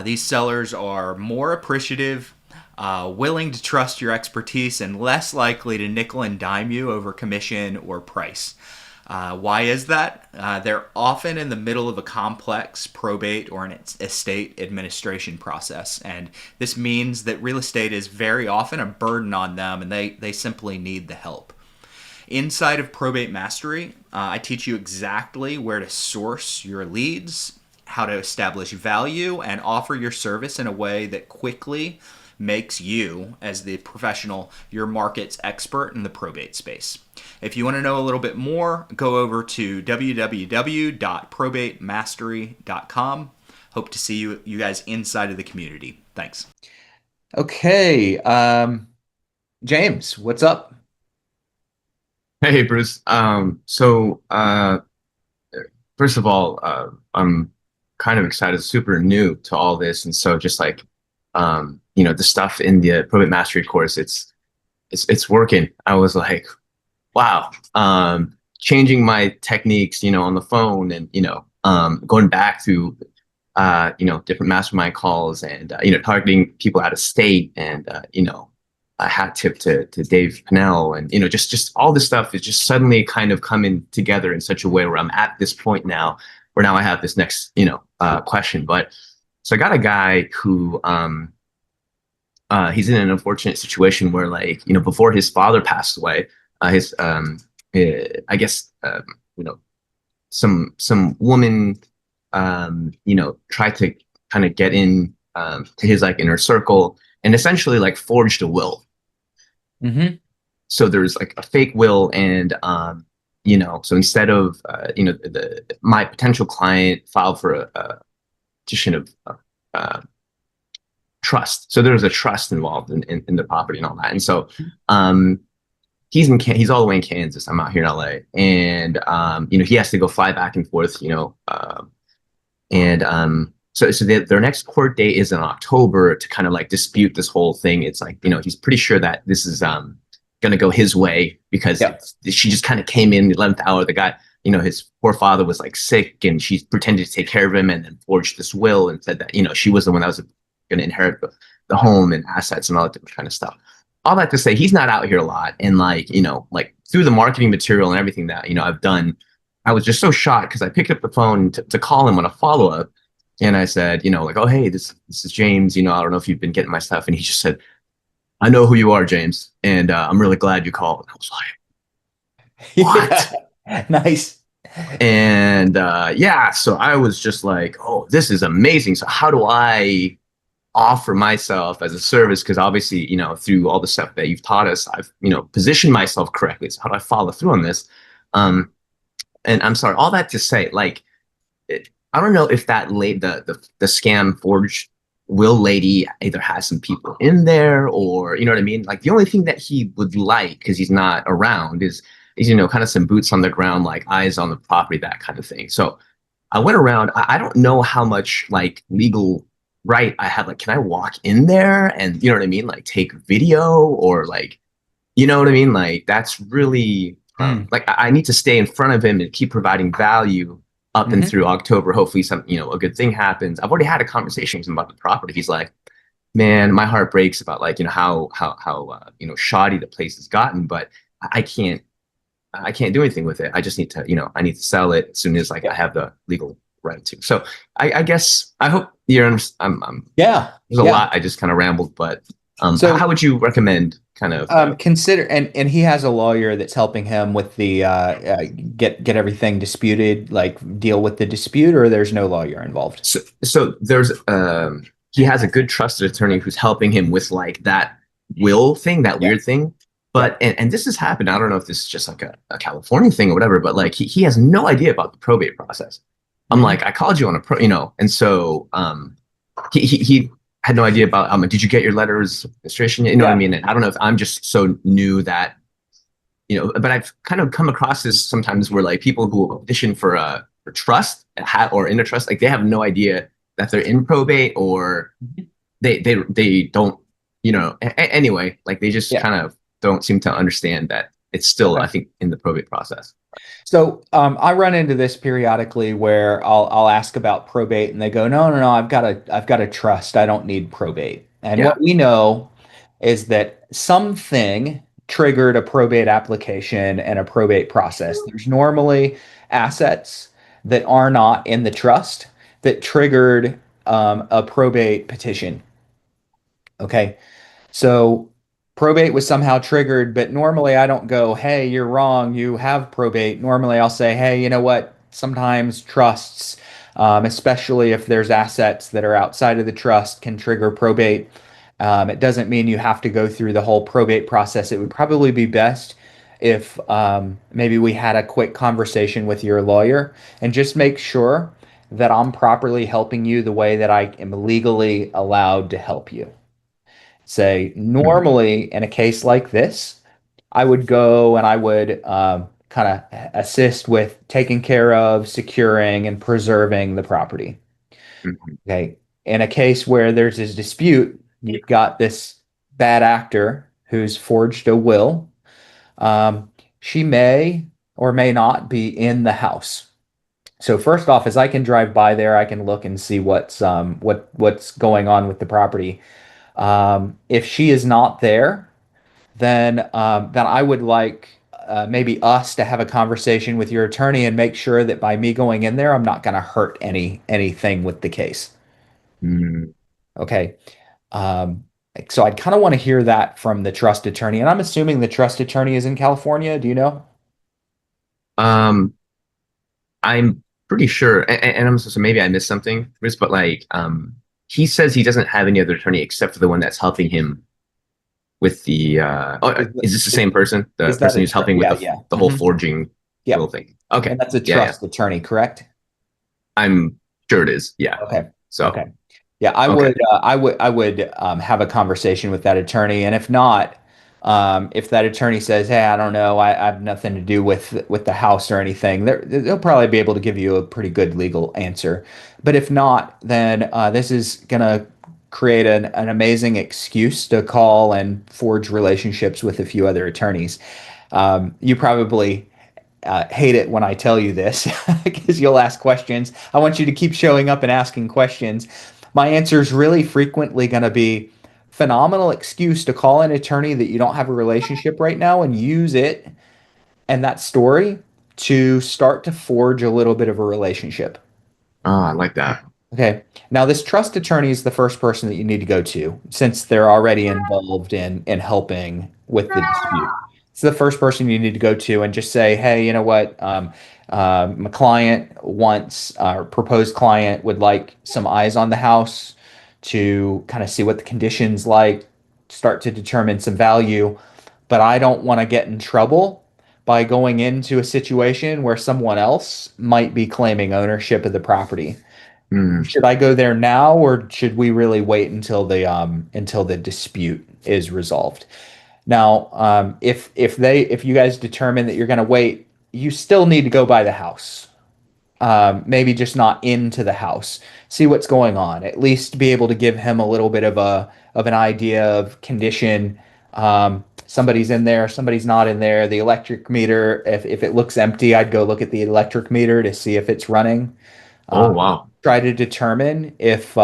Speaker 1: These sellers are more appreciative, willing to trust your expertise, and less likely to nickel and dime you over commission or price. Why is that? They're often in the middle of a complex probate or an estate administration process, and this means that real estate is very often a burden on them, and they simply need the help. Inside of Probate Mastery, I teach you exactly where to source your leads, how to establish value, and offer your service in a way that quickly makes you, as the professional, your market's expert in the probate space. If you want to know a little bit more, go over to www.probatemastery.com. Hope to see you guys inside of the community. Thanks. Okay, James, what's up?
Speaker 4: Hey, Bruce. First of all, I'm kind of excited, super new to all this. And so just like, the stuff in the Probate Mastery course, it's working. I was like, wow, changing my techniques, on the phone and, going back to, different mastermind calls and, targeting people out of state and, a hat tip to Dave Pennell and, just all this stuff is just suddenly kind of coming together in such a way where I'm at this point now where now I have this next, question. But so I got a guy who, he's in an unfortunate situation where before his father passed away, I guess, some woman, tried to kind of get in, to his inner circle and essentially forged a will.
Speaker 1: Mm-hmm.
Speaker 4: So there's a fake will and, so instead of, my potential client filed for a petition of trust. So there's a trust involved in the property and all that. And so he's all the way in Kansas. I'm out here in LA. And, he has to go fly back and forth, so their next court date is in October to kind of dispute this whole thing. It's he's pretty sure that this is going to go his way because she just kind of came in the 11th hour. The guy, his poor father was sick and she pretended to take care of him and then forged this will and said that, she was the one that was going to inherit the home and assets and all that different kind of stuff. All that to say, he's not out here a lot. And through the marketing material and everything that, I've done, I was just so shocked because I picked up the phone to call him on a follow-up. And I said, like, oh, hey, this is James. I don't know if you've been getting my stuff. And he just said, I know who you are, James, and I'm really glad you called. And I was like, what?
Speaker 1: Yeah. Nice.
Speaker 4: And yeah, so I was just like, oh, this is amazing. So how do I offer myself as a service? Because obviously, through all the stuff that you've taught us, I've, positioned myself correctly. So how do I follow through on this? And I'm sorry, all that to say, like, I don't know if that the scam forged will lady either has some people in there, or you know what I mean. Like the only thing that he would like, because he's not around, is kind of some boots on the ground, like eyes on the property, that kind of thing. So I went around. I don't know how much like legal right I have. Like, can I walk in there and you know what I mean, like take video, or like, you know what I mean? Like that's really like I need to stay in front of him and keep providing value up and through October. Hopefully some, a good thing happens. I've already had a conversation with him about the property. He's like, man, my heart breaks about like, how shoddy the place has gotten, but I can't do anything with it. I just need to, I need to sell it as soon as like I have the legal right to. So I guess I hope you're
Speaker 1: Yeah.
Speaker 4: There's a lot. I just kind of rambled, but
Speaker 1: So-
Speaker 4: how would you recommend kind of
Speaker 1: consider, and he has a lawyer that's helping him with the get everything disputed, like deal with the dispute, or there's no lawyer involved.
Speaker 4: So there's he has a good trusted attorney who's helping him with like that will thing, that weird thing. But and this has happened. I don't know if this is just like a California thing or whatever, but like he has no idea about the probate process. I'm like, I called you on a and so he had no idea about did you get your letters of administration? You know what I mean? And I don't know if I'm just so new that but I've kind of come across this sometimes where like people who petition for trust or in a trust, like they have no idea that they're in probate, or they don't, anyway, like they just kind of don't seem to understand that it's still, I think, in the probate process.
Speaker 1: So I run into this periodically where I'll ask about probate, and they go, no, I've got a trust. I don't need probate. And what we know is that something triggered a probate application and a probate process. There's normally assets that are not in the trust that triggered a probate petition. Okay. So probate was somehow triggered, but normally I don't go, hey, you're wrong, you have probate. Normally I'll say, hey, you know what? Sometimes trusts, especially if there's assets that are outside of the trust, can trigger probate. It doesn't mean you have to go through the whole probate process. It would probably be best if maybe we had a quick conversation with your lawyer and just make sure that I'm properly helping you the way that I am legally allowed to help you. Say, normally in a case like this, I would go and I would kind of assist with taking care of, securing, and preserving the property. Okay. In a case where there's this dispute, you've got this bad actor who's forged a will. She may or may not be in the house. So first off, as I can drive by there, I can look and see what's going on with the property. If she is not there, then I would like maybe us to have a conversation with your attorney and make sure that by me going in there, I'm not going to hurt anything with the case. Okay. So I'd kind of want to hear that from the trust attorney, and I'm assuming the trust attorney is in California. Do you know?
Speaker 4: I'm pretty sure, and I'm so maybe I missed something, Chris, but like he says he doesn't have any other attorney except for the one that's helping him with the is this the same person? The person who's helping with the whole forging little thing. Okay.
Speaker 1: And that's a trust attorney, correct?
Speaker 4: I'm sure it is. Yeah.
Speaker 1: Okay.
Speaker 4: So
Speaker 1: okay. Yeah, I would have a conversation with that attorney, and if not, if that attorney says, "Hey, I don't know, I have nothing to do with the house or anything," they'll probably be able to give you a pretty good legal answer. But if not, then this is gonna create an amazing excuse to call and forge relationships with a few other attorneys. You probably hate it when I tell you this because you'll ask questions. I want you to keep showing up and asking questions. My answer is really frequently going to be phenomenal excuse to call an attorney that you don't have a relationship right now and use it and that story to start to forge a little bit of a relationship.
Speaker 4: Oh, I like that.
Speaker 1: Okay. Now, this trust attorney is the first person that you need to go to since they're already involved in helping with the dispute. It's the first person you need to go to and just say, hey, you know what? My client wants, our proposed client would like some eyes on the house to kind of see what the conditions like, start to determine some value, but I don't want to get in trouble by going into a situation where someone else might be claiming ownership of the property.
Speaker 4: Mm,
Speaker 1: Should I go there now, or should we really wait until the dispute is resolved? Now, if you guys determine that you're going to wait, you still need to go by the house. Maybe just not into the house. See what's going on. At least be able to give him a little bit of an idea of condition. Somebody's in there, somebody's not in there. The electric meter, if it looks empty, I'd go look at the electric meter to see if it's running.
Speaker 4: oh, wow.
Speaker 1: Try to determine if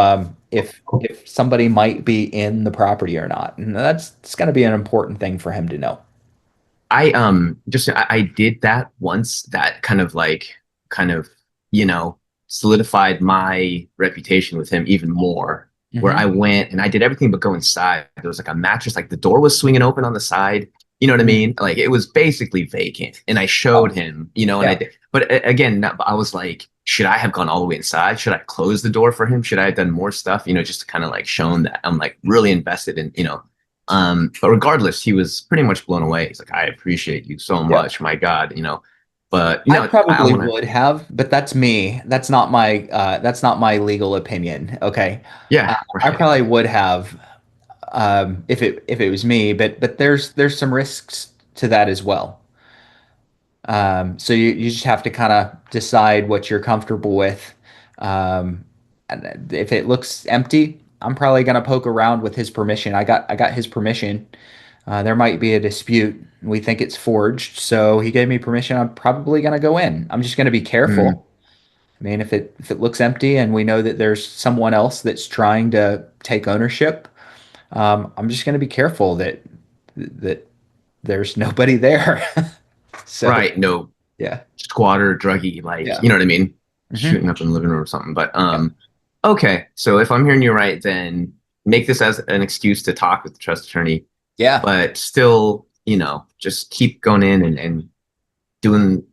Speaker 1: somebody might be in the property or not, and it's going to be an important thing for him to know.
Speaker 4: I did that once. That kind of you know solidified my reputation with him even more. Where I went and I did everything but go inside. There was like a mattress, like the door was swinging open on the side. You know what I mean? Like it was basically vacant. And I showed him, and
Speaker 1: Yeah.
Speaker 4: I did. But again, I was like, should I have gone all the way inside? Should I close the door for him? Should I have done more stuff? Just to kind of like shown that I'm like really invested in. But regardless, he was pretty much blown away. He's like, I appreciate you so much, my God, But
Speaker 1: I probably would have, but that's me. That's not my legal opinion. Okay.
Speaker 4: Yeah,
Speaker 1: I
Speaker 4: right.
Speaker 1: probably would have if it was me, but there's some risks to that as well. So you just have to kind of decide what you're comfortable with. And if it looks empty, I'm probably gonna poke around with his permission. I got his permission. There might be a dispute. We think it's forged, so he gave me permission. I'm probably gonna go in. I'm just gonna be careful.
Speaker 4: Mm,
Speaker 1: I mean, if it looks empty and we know that there's someone else that's trying to take ownership, I'm just gonna be careful that there's nobody there. So
Speaker 4: right. No
Speaker 1: yeah,
Speaker 4: squatter, druggie,
Speaker 1: yeah.
Speaker 4: you know what I mean?
Speaker 1: Hmm.
Speaker 4: Shooting up in the living room or something. But
Speaker 1: Yeah.
Speaker 4: okay. So if I'm hearing you right, then make this as an excuse to talk with the trust attorney,
Speaker 1: Yeah.
Speaker 4: but still, just keep going in and doing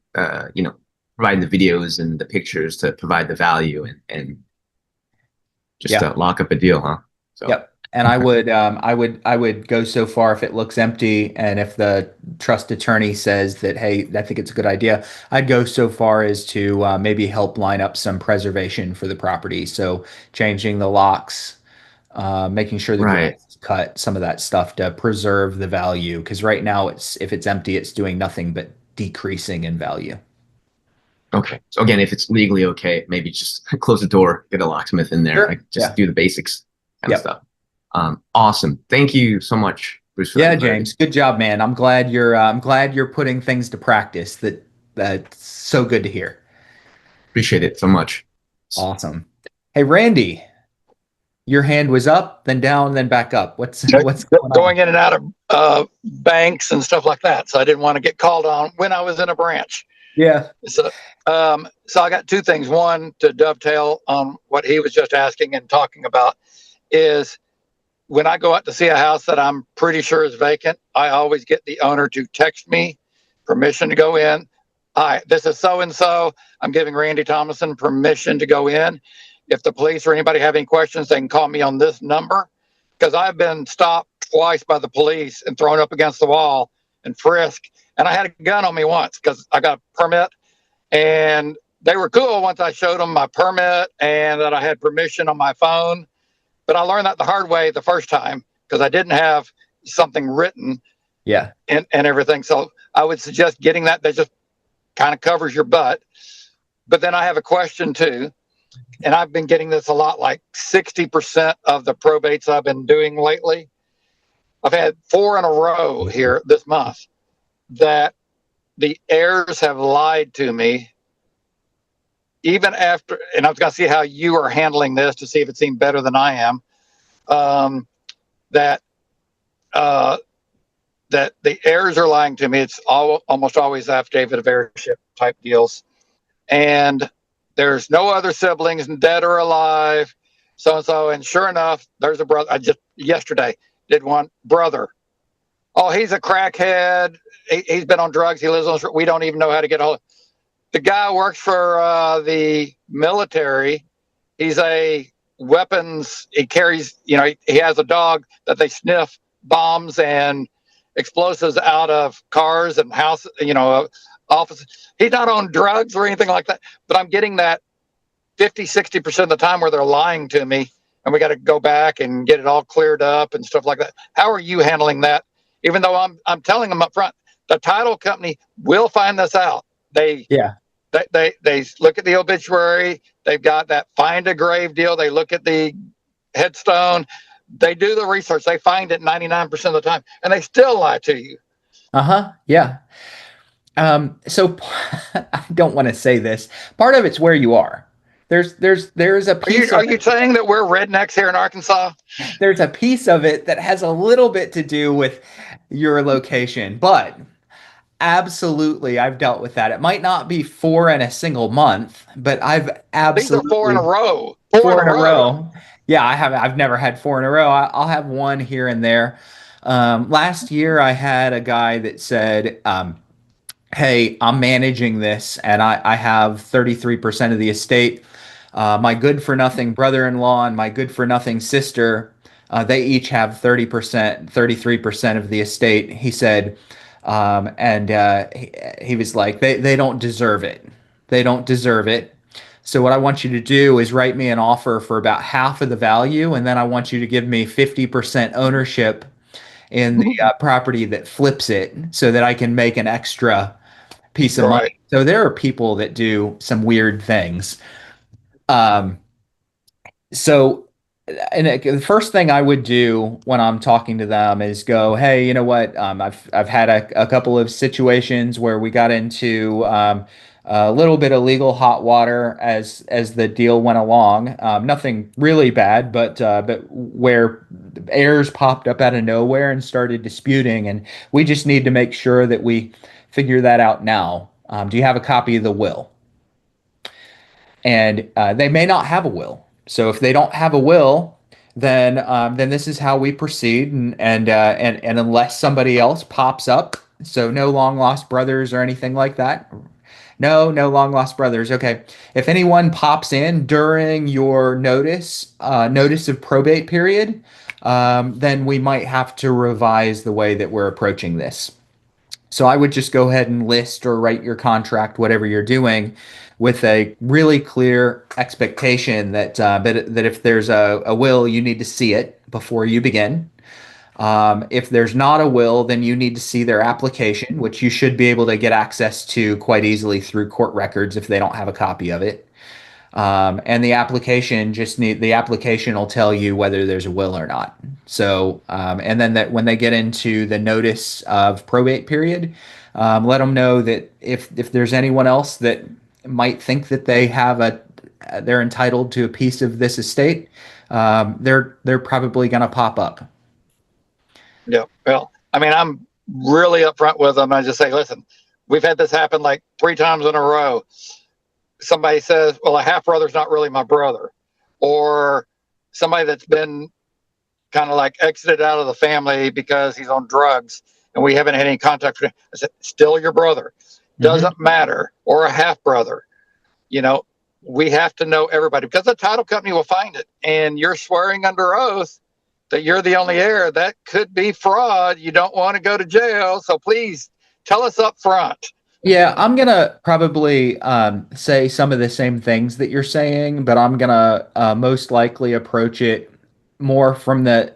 Speaker 4: providing the videos and the pictures to provide the value and just
Speaker 1: Yeah.
Speaker 4: lock up a deal, huh? So
Speaker 1: Yep. And I would go so far if it looks empty and if the trust attorney says that, hey, I think it's a good idea, I'd go so far as to maybe help line up some preservation for the property. So changing the locks, making sure the
Speaker 4: right.
Speaker 1: grass is cut, some of that stuff to preserve the value. Because right now if it's empty, it's doing nothing but decreasing in value.
Speaker 4: Okay. So again, if it's legally okay, maybe just close the door, get a locksmith in there,
Speaker 1: Sure.
Speaker 4: like just
Speaker 1: Yeah.
Speaker 4: do the basics kind of
Speaker 1: Yep.
Speaker 4: stuff. Awesome. Thank you so much, Bruce, for
Speaker 1: Yeah,
Speaker 4: that clarity.
Speaker 1: James. Good job, man. I'm glad you're putting things to practice. That's so good to hear.
Speaker 4: Appreciate it so much.
Speaker 1: Awesome. Hey, Randy, your hand was up, then down, then back up. What's going on?
Speaker 5: Going in and out of banks and stuff like that. So I didn't want to get called on when I was in a branch.
Speaker 1: Yeah.
Speaker 5: So, so I got two things. One, to dovetail on what he was just asking and talking about, is when I go out to see a house that I'm pretty sure is vacant, I always get the owner to text me permission to go in. Hi, this is so-and-so. I'm giving Randy Thomason permission to go in. If the police or anybody have any questions, they can call me on this number. Because I've been stopped twice by the police and thrown up against the wall and frisked. And I had a gun on me once because I got a permit. And they were cool once I showed them my permit and that I had permission on my phone. But I learned that the hard way the first time because I didn't have something written.
Speaker 1: Yeah.
Speaker 5: And everything. So I would suggest getting that. That just kind of covers your butt. But then I have a question too. And I've been getting this a lot, like 60% of the probates I've been doing lately. I've had 4 in a row here this month that the heirs have lied to me. Even after, and I was going to see how you are handling this to see if it seemed better than I am. That the heirs are lying to me. It's almost always affidavit of heirship type deals. And there's no other siblings, dead or alive, so and so. And sure enough, there's a brother. I just yesterday did one brother. Oh, he's a crackhead. He's been on drugs. He lives on the street. We don't even know how to get hold. The guy works for the military. He's a weapons. He carries, he has a dog that they sniff bombs and explosives out of cars and houses, offices. He's not on drugs or anything like that. But I'm getting that 50-60% of the time where they're lying to me, and we got to go back and get it all cleared up and stuff like that. How are you handling that? Even though I'm telling them up front, the title company will find this out. They look at the obituary. They've got that find a grave deal. They look at the headstone. They do the research. They find it 99% of the time, and they still lie to you.
Speaker 1: Yeah. So I don't want to say this. Part of it's where you are. There's a piece.
Speaker 5: Are you saying that we're rednecks here in Arkansas?
Speaker 1: There's a piece of it that has a little bit to do with your location, but absolutely, I've dealt with that. It might not be 4 in a single month, but I've absolutely
Speaker 5: These are 4 in a row.
Speaker 1: 4 in a row. Yeah, I have. I've never had 4 in a row. I'll have one here and there. Last year, I had a guy that said, "Hey, I'm managing this, and I have 33% of the estate. My good-for-nothing brother-in-law and my good-for-nothing sister, they each have 30%, 33% of the estate." He said, he was like, they don't deserve it. They don't deserve it. So what I want you to do is write me an offer for about half of the value, and then I want you to give me 50% ownership in the property that flips it, so that I can make an extra piece of money. So there are people that do some weird things. The first thing I would do when I'm talking to them is go, "Hey, you know what? I've had a couple of situations where we got into a little bit of legal hot water as the deal went along. Nothing really bad, but where heirs popped up out of nowhere and started disputing, and we just need to make sure that we figure that out now. Do you have a copy of the will?" And they may not have a will. So if they don't have a will, then this is how we proceed, and unless somebody else pops up, so no long lost brothers or anything like that. No long lost brothers. Okay. If anyone pops in during your notice of probate period, then we might have to revise the way that we're approaching this. So I would just go ahead and list or write your contract, whatever you're doing, with a really clear expectation that if there's a will, you need to see it before you begin. If there's not a will, then you need to see their application, which you should be able to get access to quite easily through court records if they don't have a copy of it. And the application will tell you whether there's a will or not. So, and then that when they get into the notice of probate period, let them know that if there's anyone else that might think that they're entitled to a piece of this estate, they're probably going to pop up.
Speaker 5: Yeah. Well, I mean, I'm really upfront with them. I just say, listen, we've had this happen like 3 times in a row. Somebody says, well, a half brother's not really my brother, or somebody that's been kind of like exited out of the family because he's on drugs and we haven't had any contact with him. I said, still your brother. Doesn't matter. Or a half brother. We have to know everybody, because the title company will find it, and you're swearing under oath that you're the only heir. That could be fraud. You don't want to go to jail. So please tell us up front.
Speaker 1: Yeah, I'm going to probably say some of the same things that you're saying, but I'm going to most likely approach it more from the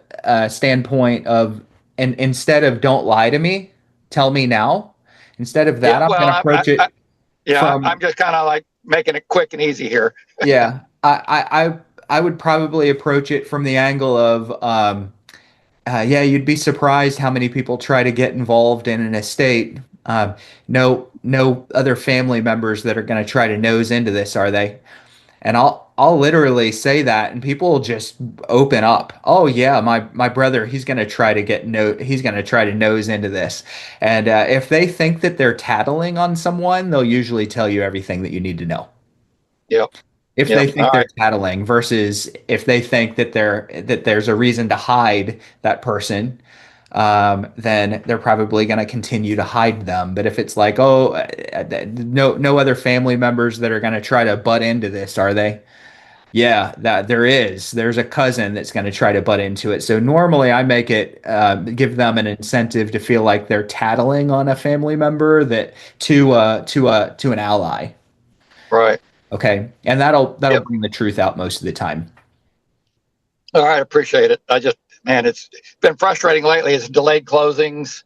Speaker 1: standpoint of, and instead of "don't lie to me, tell me now." Instead of that, I'm going to approach it.
Speaker 5: I'm just kind of like making it quick and easy here.
Speaker 1: Yeah, I would probably approach it from the angle of, you'd be surprised how many people try to get involved in an estate. No other family members that are going to try to nose into this, are they? And I'll literally say that, and people will just open up. Oh yeah, my brother, he's going to try to nose into this. And if they think that they're tattling on someone, they'll usually tell you everything that you need to know.
Speaker 5: Yep.
Speaker 1: If
Speaker 5: Yep.
Speaker 1: they think
Speaker 5: All
Speaker 1: they're
Speaker 5: right.
Speaker 1: tattling versus if they think that there's a reason to hide that person, then they're probably going to continue to hide them. But if it's like, oh, no other family members that are going to try to butt into this, are they? Yeah, that there is. There's a cousin that's going to try to butt into it. So normally I make it give them an incentive to feel like they're tattling on a family member that to an ally.
Speaker 5: Right.
Speaker 1: Okay, and that'll
Speaker 5: Yep.
Speaker 1: bring the truth out most of the time.
Speaker 5: All right. Appreciate it. Man, it's been frustrating lately. It's delayed closings,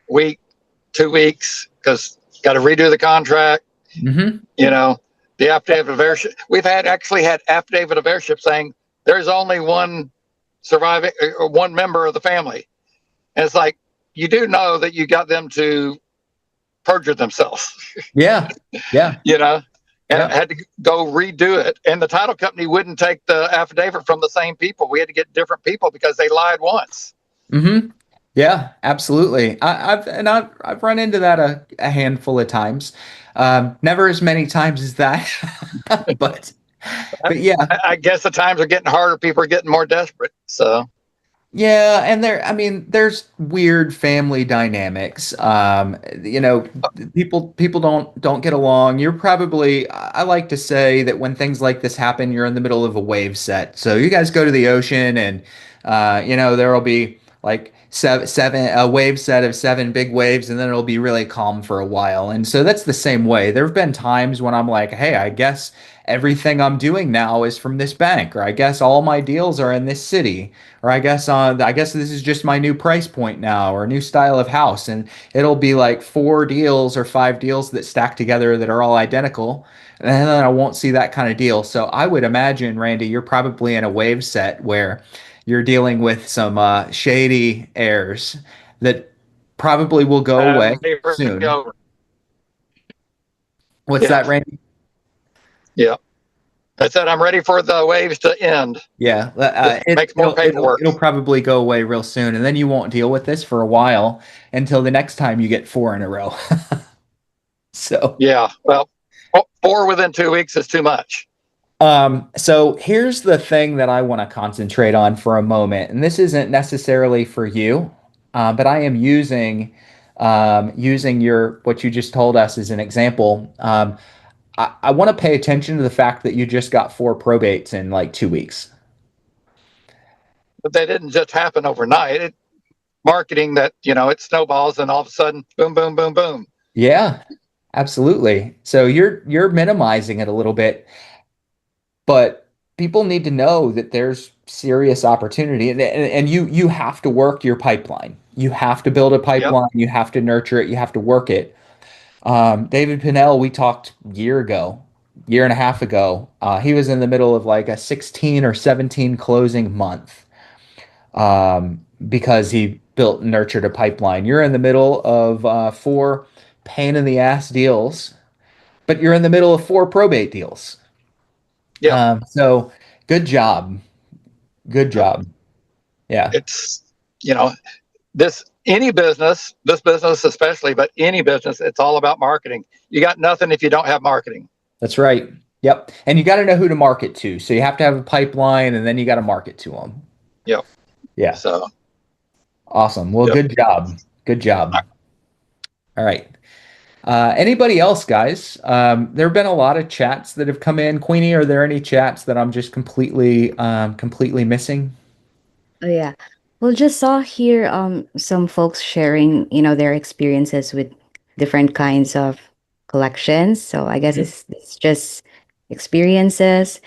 Speaker 5: week, 2 weeks, because got to redo the contract.
Speaker 1: Hmm.
Speaker 5: You know, the affidavit of heirship. We've actually had affidavit of heirship saying there's only one surviving, or one member of the family, and it's like, you do know that you got them to perjure themselves.
Speaker 1: Yeah, yeah,
Speaker 5: You know, and I
Speaker 1: yeah.
Speaker 5: had to go redo it, and the title company wouldn't take the affidavit from the same people. We had to get different people because they lied once.
Speaker 1: Hmm. Yeah, absolutely. I've run into that a handful of times. Never as many times as that, but but yeah,
Speaker 5: I guess the times are getting harder. People are getting more desperate. So
Speaker 1: yeah, and I mean, there's weird family dynamics. People don't get along. You're probably, I like to say that when things like this happen, you're in the middle of a wave set. So you guys go to the ocean, and there'll be like a wave set of seven big waves, and then it'll be really calm for a while. And so that's the same way. There have been times when I'm like, hey, I guess everything I'm doing now is from this bank, or I guess all my deals are in this city, or I guess this is just my new price point now, or new style of house, and it'll be like four deals or five deals that stack together that are all identical, and then I won't see that kind of deal. So I would imagine, Randy, you're probably in a wave set where you're dealing with some shady heirs that probably will go away soon.
Speaker 5: over.
Speaker 1: What's
Speaker 5: Yeah,
Speaker 1: that, Randy?
Speaker 5: yeah. I said I'm ready for the waves to end.
Speaker 1: Yeah,
Speaker 5: It makes more paperwork.
Speaker 1: it'll probably go away real soon, and then you won't deal with this for a while until the next time you get four in a row. So,
Speaker 5: Yeah. Well, four within 2 weeks is too much.
Speaker 1: so here's the thing that I want to concentrate on for a moment, and this isn't necessarily for you, but I am using your what you just told us as an example. I want to pay attention to the fact that you just got four probates in like 2 weeks.
Speaker 5: But they didn't just happen overnight. Marketing that, it snowballs, and all of a sudden, boom, boom, boom, boom.
Speaker 1: Yeah, absolutely. So you're minimizing it a little bit, but people need to know that there's serious opportunity, and you have to work your pipeline. You have to build a
Speaker 5: Yep.
Speaker 1: pipeline. You have to nurture it. You have to work it. David Pinnell, we talked year and a half ago. He was in the middle of like a 16 or 17 closing month, because he built and nurtured a pipeline. You're in the middle of four pain in the ass deals, but you're in the middle of four probate deals.
Speaker 5: Yep.
Speaker 1: So good job. Good job. Yeah.
Speaker 5: It's, this business especially, but any business, it's all about marketing. You got nothing if you don't have marketing.
Speaker 1: That's right. Yep. And you got to know who to market to. So you have to have a pipeline, and then you got to market to them.
Speaker 5: Yep.
Speaker 1: Yeah.
Speaker 5: So
Speaker 1: Awesome. Well,
Speaker 5: yep.
Speaker 1: good job. Good job. All right. Anybody else, guys? There have been a lot of chats that have come in. Queenie, are there any chats that I'm just completely missing?
Speaker 6: Oh yeah. Well, just saw here some folks sharing, their experiences with different kinds of collections. So I guess
Speaker 1: Mhm.
Speaker 6: it's just experiences.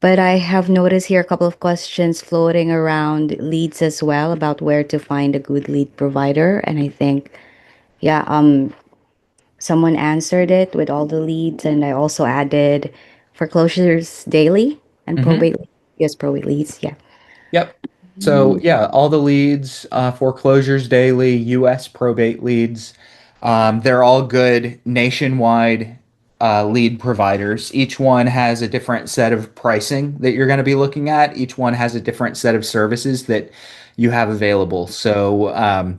Speaker 6: But I have noticed here a couple of questions floating around leads as well about where to find a good lead provider. And I think, yeah, someone answered it with all the leads, and I also added foreclosures daily and
Speaker 1: Mhm.
Speaker 6: probate leads. Yeah.
Speaker 1: Yep. So yeah, all the leads, foreclosures daily, U.S. probate leads, they're all good nationwide lead providers. Each one has a different set of pricing that you're going to be looking at. Each one has a different set of services that you have available. So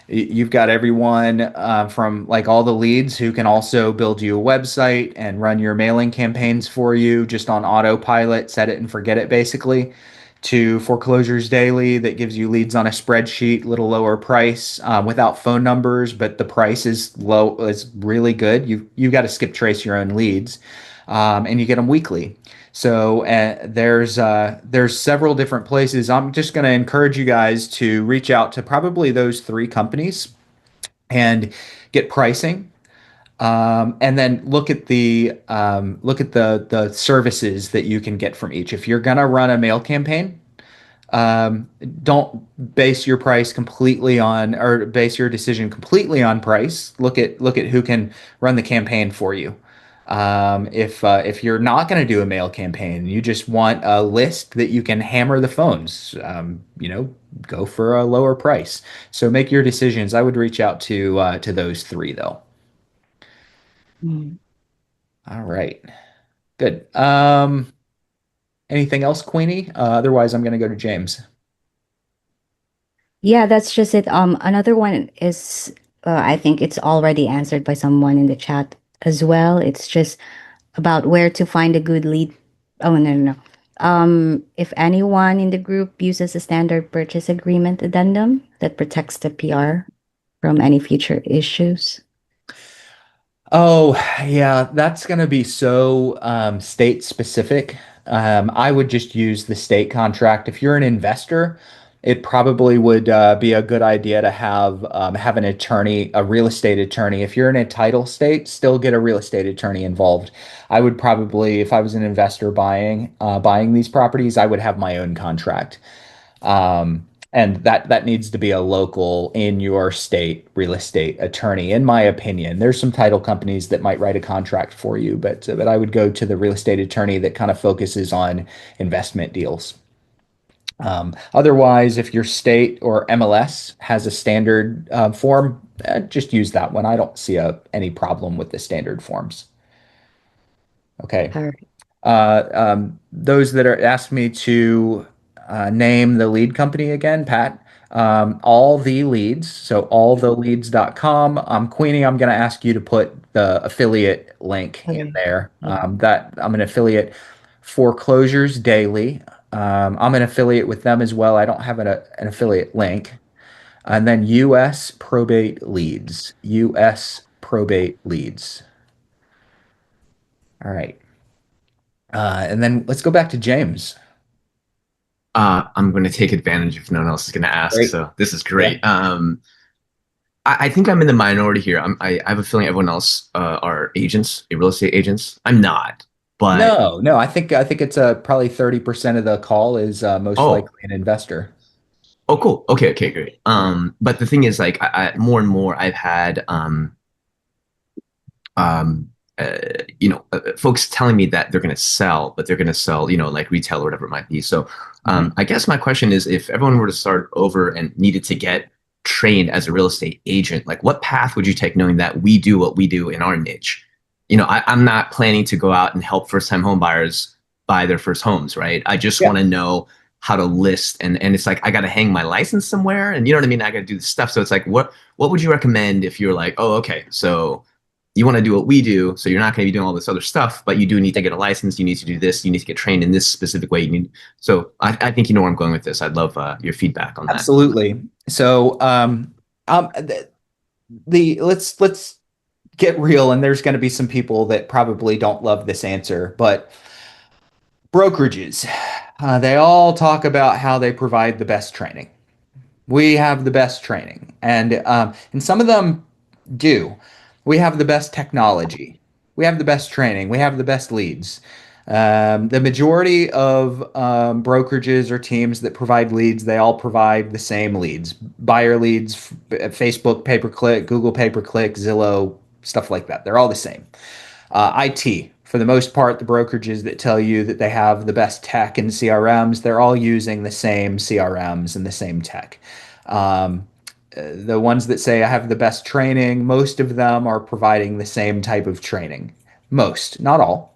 Speaker 1: You've got everyone from like all the leads who can also build you a website and run your mailing campaigns for you just on autopilot, set it and forget it basically, to Foreclosures Daily that gives you leads on a spreadsheet, little lower price without phone numbers, but the price is low, is really good. You've got to skip trace your own leads, and you get them weekly. So there's several different places. I'm just going to encourage you guys to reach out to probably those three companies and get pricing. And then look at the services that you can get from each. If you're gonna run a mail campaign, don't base your price completely on or base your decision completely on price. Look at who can run the campaign for you. If you're not going to do a mail campaign, you just want a list that you can hammer the phones. Go for a lower price. So make your decisions. I would reach out to those three though.
Speaker 6: Mm.
Speaker 1: All right. Good. Anything else, Queenie? Otherwise, I'm going to go to James.
Speaker 6: Yeah, that's just it. Another one is, I think it's already answered by someone in the chat as well. It's just about where to find a good lead. Oh, no, no, no. If anyone in the group uses a standard purchase agreement addendum that protects the PR from any future issues.
Speaker 1: Oh, yeah, that's going to be so state specific. I would just use the state contract. If you're an investor, it probably would be a good idea to have an attorney, a real estate attorney. If you're in a title state, still get a real estate attorney involved. I would probably, if I was an investor buying these properties, I would have my own contract. And that needs to be a local in your state real estate attorney, in my opinion. There's some title companies that might write a contract for you, but I would go to the real estate attorney that kind of focuses on investment deals. Otherwise, if your state or MLS has a standard form, just use that one. I don't see any problem with the standard forms. Okay.
Speaker 6: All right.
Speaker 1: Those that are asked me to name the lead company again, Pat. All the leads, so alltheleads.com. Queenie, I'm going to ask you to put the affiliate link in
Speaker 6: Okay.
Speaker 1: there.
Speaker 6: Yeah.
Speaker 1: That I'm an affiliate Foreclosures Daily. I'm an affiliate with them as well. I don't have an affiliate link. And then US Probate Leads. US Probate Leads. All right. And then let's go back to James.
Speaker 4: I'm going to take advantage if no one else is going to ask.
Speaker 1: Great.
Speaker 4: So this is great. I think I'm in the minority here. I have a feeling everyone else are agents, real estate agents. I'm not, but
Speaker 1: No. I think it's probably 30% of the call is most
Speaker 4: Oh.
Speaker 1: likely an investor.
Speaker 4: oh, cool. Okay, great. But the thing is, like, I more and more I've had folks telling me that they're going to sell, but they're going to sell, like retail or whatever it might be. So I guess my question is, if everyone were to start over and needed to get trained as a real estate agent, like what path would you take knowing that we do what we do in our niche? I'm not planning to go out and help first-time home buyers buy their first homes, right? I just
Speaker 1: Yeah.
Speaker 4: want to know how to list, and it's like I got to hang my license somewhere, and you know what I mean? I got to do the stuff. So it's like, what would you recommend if you're like, oh, okay, so you want to do what we do, so you're not going to be doing all this other stuff, but you do need to get a license, you need to do this, you need to get trained in this specific way. So I think you know where I'm going with this. I'd love your feedback on that.
Speaker 1: Absolutely. So let's get real, and there's going to be some people that probably don't love this answer, but brokerages, they all talk about how they provide the best training. We have the best training, and some of them do. We have the best technology. We have the best training. We have the best leads. The majority of brokerages or teams that provide leads, they all provide the same leads: buyer leads, Facebook pay-per-click, Google pay-per-click, Zillow, stuff like that. They're all the same. IT, for the most part, the brokerages that tell you that they have the best tech and CRMs, they're all using the same CRMs and the same tech. The ones that say I have the best training, most of them are providing the same type of training. Most, not all.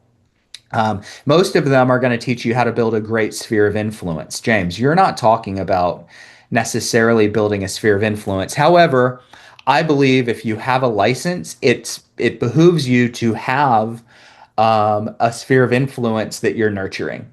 Speaker 1: Most of them are going to teach you how to build a great sphere of influence. James, you're not talking about necessarily building a sphere of influence. However, I believe if you have a license, it behooves you to have a sphere of influence that you're nurturing.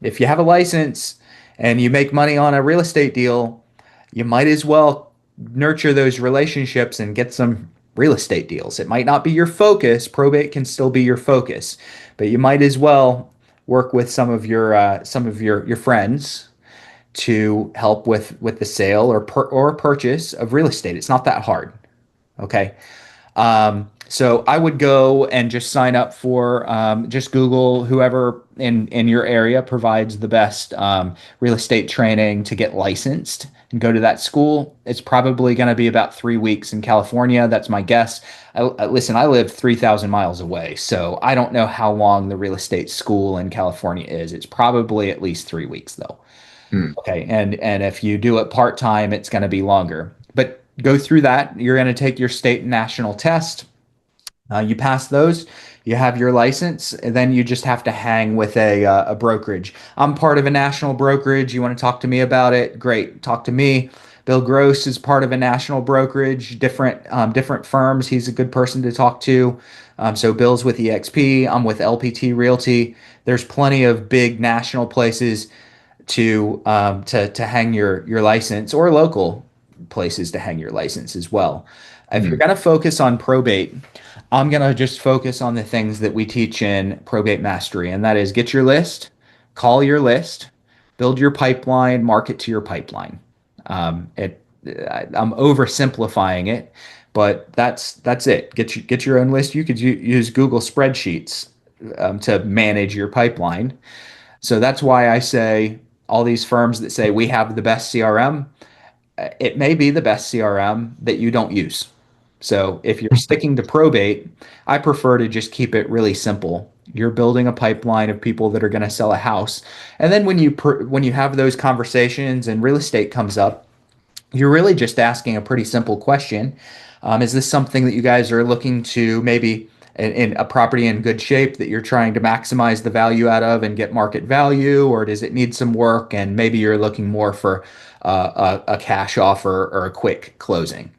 Speaker 1: If you have a license and you make money on a real estate deal, you might as well nurture those relationships and get some real estate deals. It might not be your focus. Probate can still be your focus, but you might as well work with some of your friends to help with the sale or purchase of real estate. It's not that hard. Okay. So I would go and just sign up for just Google whoever in your area provides the best real estate training to get licensed and go to that school. It's probably going to be about 3 weeks in California. That's my guess. Listen, I live 3,000 miles away, so I don't know how long the real estate school in California is. It's probably at least 3 weeks though. Okay, and if you do it part time, it's going to be longer. But go through that. You're going to take your state and national test. You pass those, you have your license, and then you just have to hang with a brokerage. I'm part of a national brokerage. You want to talk to me about it? Great, talk to me. Bill Gross is part of a national brokerage, different firms. He's a good person to talk to. So Bill's with EXP. I'm with LPT Realty. There's plenty of big national places to hang your license, or local places to hang your license as well. If you're going to focus on probate, I'm going to just focus on the things that we teach in Probate Mastery, and that is get your list, call your list, build your pipeline, market to your pipeline. I'm oversimplifying it, but that's it. Get your own list. You could use Google spreadsheets to manage your pipeline. So that's why I say all these firms that say we have the best CRM, it may be the best CRM that you don't use. So if you're sticking to probate, I prefer to just keep it really simple. You're building a pipeline of people that are going to sell a house. And then when you have those conversations and real estate comes up, you're really just asking a pretty simple question. Is this something that you guys are looking to maybe in a property in good shape that you're trying to maximize the value out of and get market value, or does it need some work and maybe you're looking more for a cash offer or a quick closing?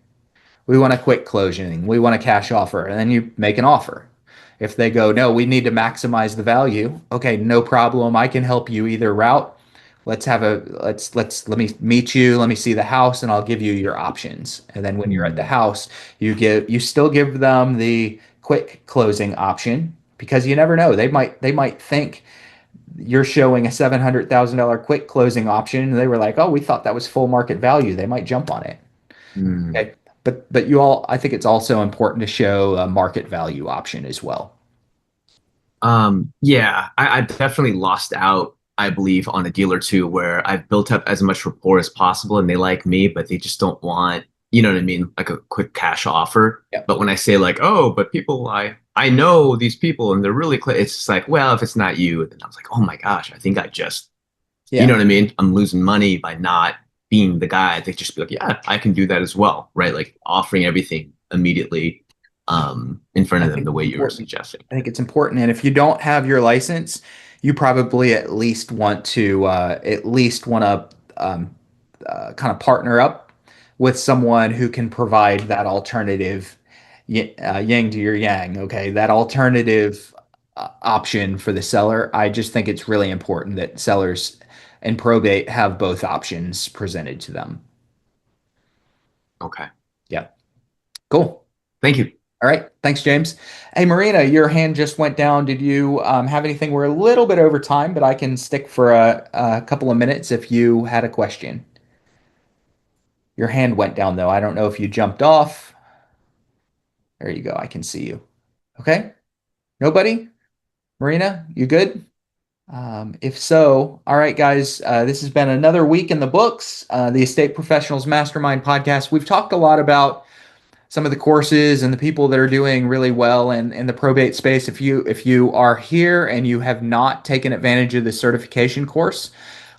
Speaker 1: We want a quick closing. We want a cash offer. And then you make an offer. If they go, no, we need to maximize the value. Okay, no problem. I can help you either route. Let me meet you. Let me see the house and I'll give you your options. And then when you're at the house, you still give them the quick closing option, because you never know. They might think you're showing a $700,000 quick closing option. And they were like, oh, we thought that was full market value. They might jump on it. Okay. But I think it's also important to show a market value option as well.
Speaker 4: Yeah, I definitely lost out, I believe, on a deal or two where I've built up as much rapport as possible and they like me, but they just don't want, you know what I mean? Like a quick cash offer.
Speaker 1: Yep.
Speaker 4: But when I say like, oh, but people, I know these people and they're really clear. It's just like, well, if it's not you, then I was like, oh my gosh, I think you know what I mean? I'm losing money by not being the guy. They just be like, yeah, I can do that as well, right? Like offering everything immediately in front of them the way you were suggesting.
Speaker 1: I think it's important. And if you don't have your license, you probably at least want to kind of partner up with someone who can provide that alternative yin to your yang. Okay, that alternative option for the seller. I just think it's really important that sellers in probate have both options presented to them.
Speaker 4: Okay.
Speaker 1: Yeah. Cool.
Speaker 4: Thank you.
Speaker 1: All right. Thanks, James. Hey, Marina, your hand just went down. Did you have anything? We're a little bit over time, but I can stick for a couple of minutes if you had a question. Your hand went down, though. I don't know if you jumped off. There you go. I can see you. Okay. Nobody? Marina, you good? If so, all right, guys, this has been another week in the books, the Estate Professionals Mastermind podcast. We've talked a lot about some of the courses and the people that are doing really well in the probate space. If you are here and you have not taken advantage of the certification course,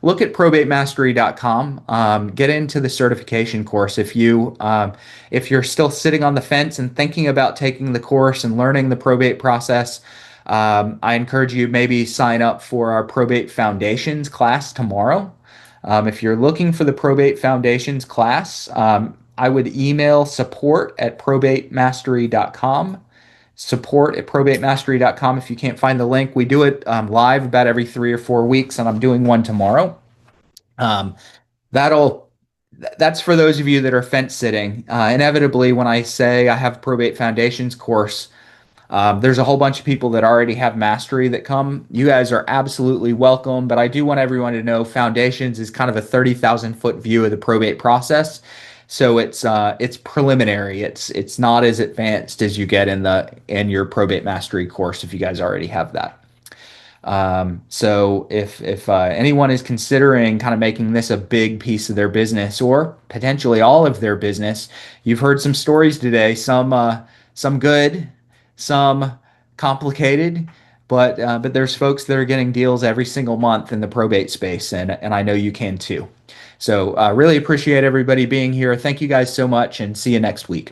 Speaker 1: look at probatemastery.com. Get into the certification course. If you're still sitting on the fence and thinking about taking the course and learning the probate process, I encourage you maybe sign up for our Probate Foundations class tomorrow. If you're looking for the Probate Foundations class, I would email support@probatemastery.com. Support@probatemastery.com. If you can't find the link, we do it live about every 3 or 4 weeks, and I'm doing one tomorrow. That's for those of you that are fence sitting. Inevitably, when I say I have Probate Foundations course, there's a whole bunch of people that already have mastery that come. You guys are absolutely welcome, but I do want everyone to know Foundations is kind of a 30,000-foot view of the probate process. So it's preliminary. It's not as advanced as you get in your Probate Mastery course if you guys already have that. So if anyone is considering kind of making this a big piece of their business or potentially all of their business, you've heard some stories today, some good, some complicated, but there's folks that are getting deals every single month in the probate space, and I know you can too. So really appreciate everybody being here. Thank you guys so much, and see you next week.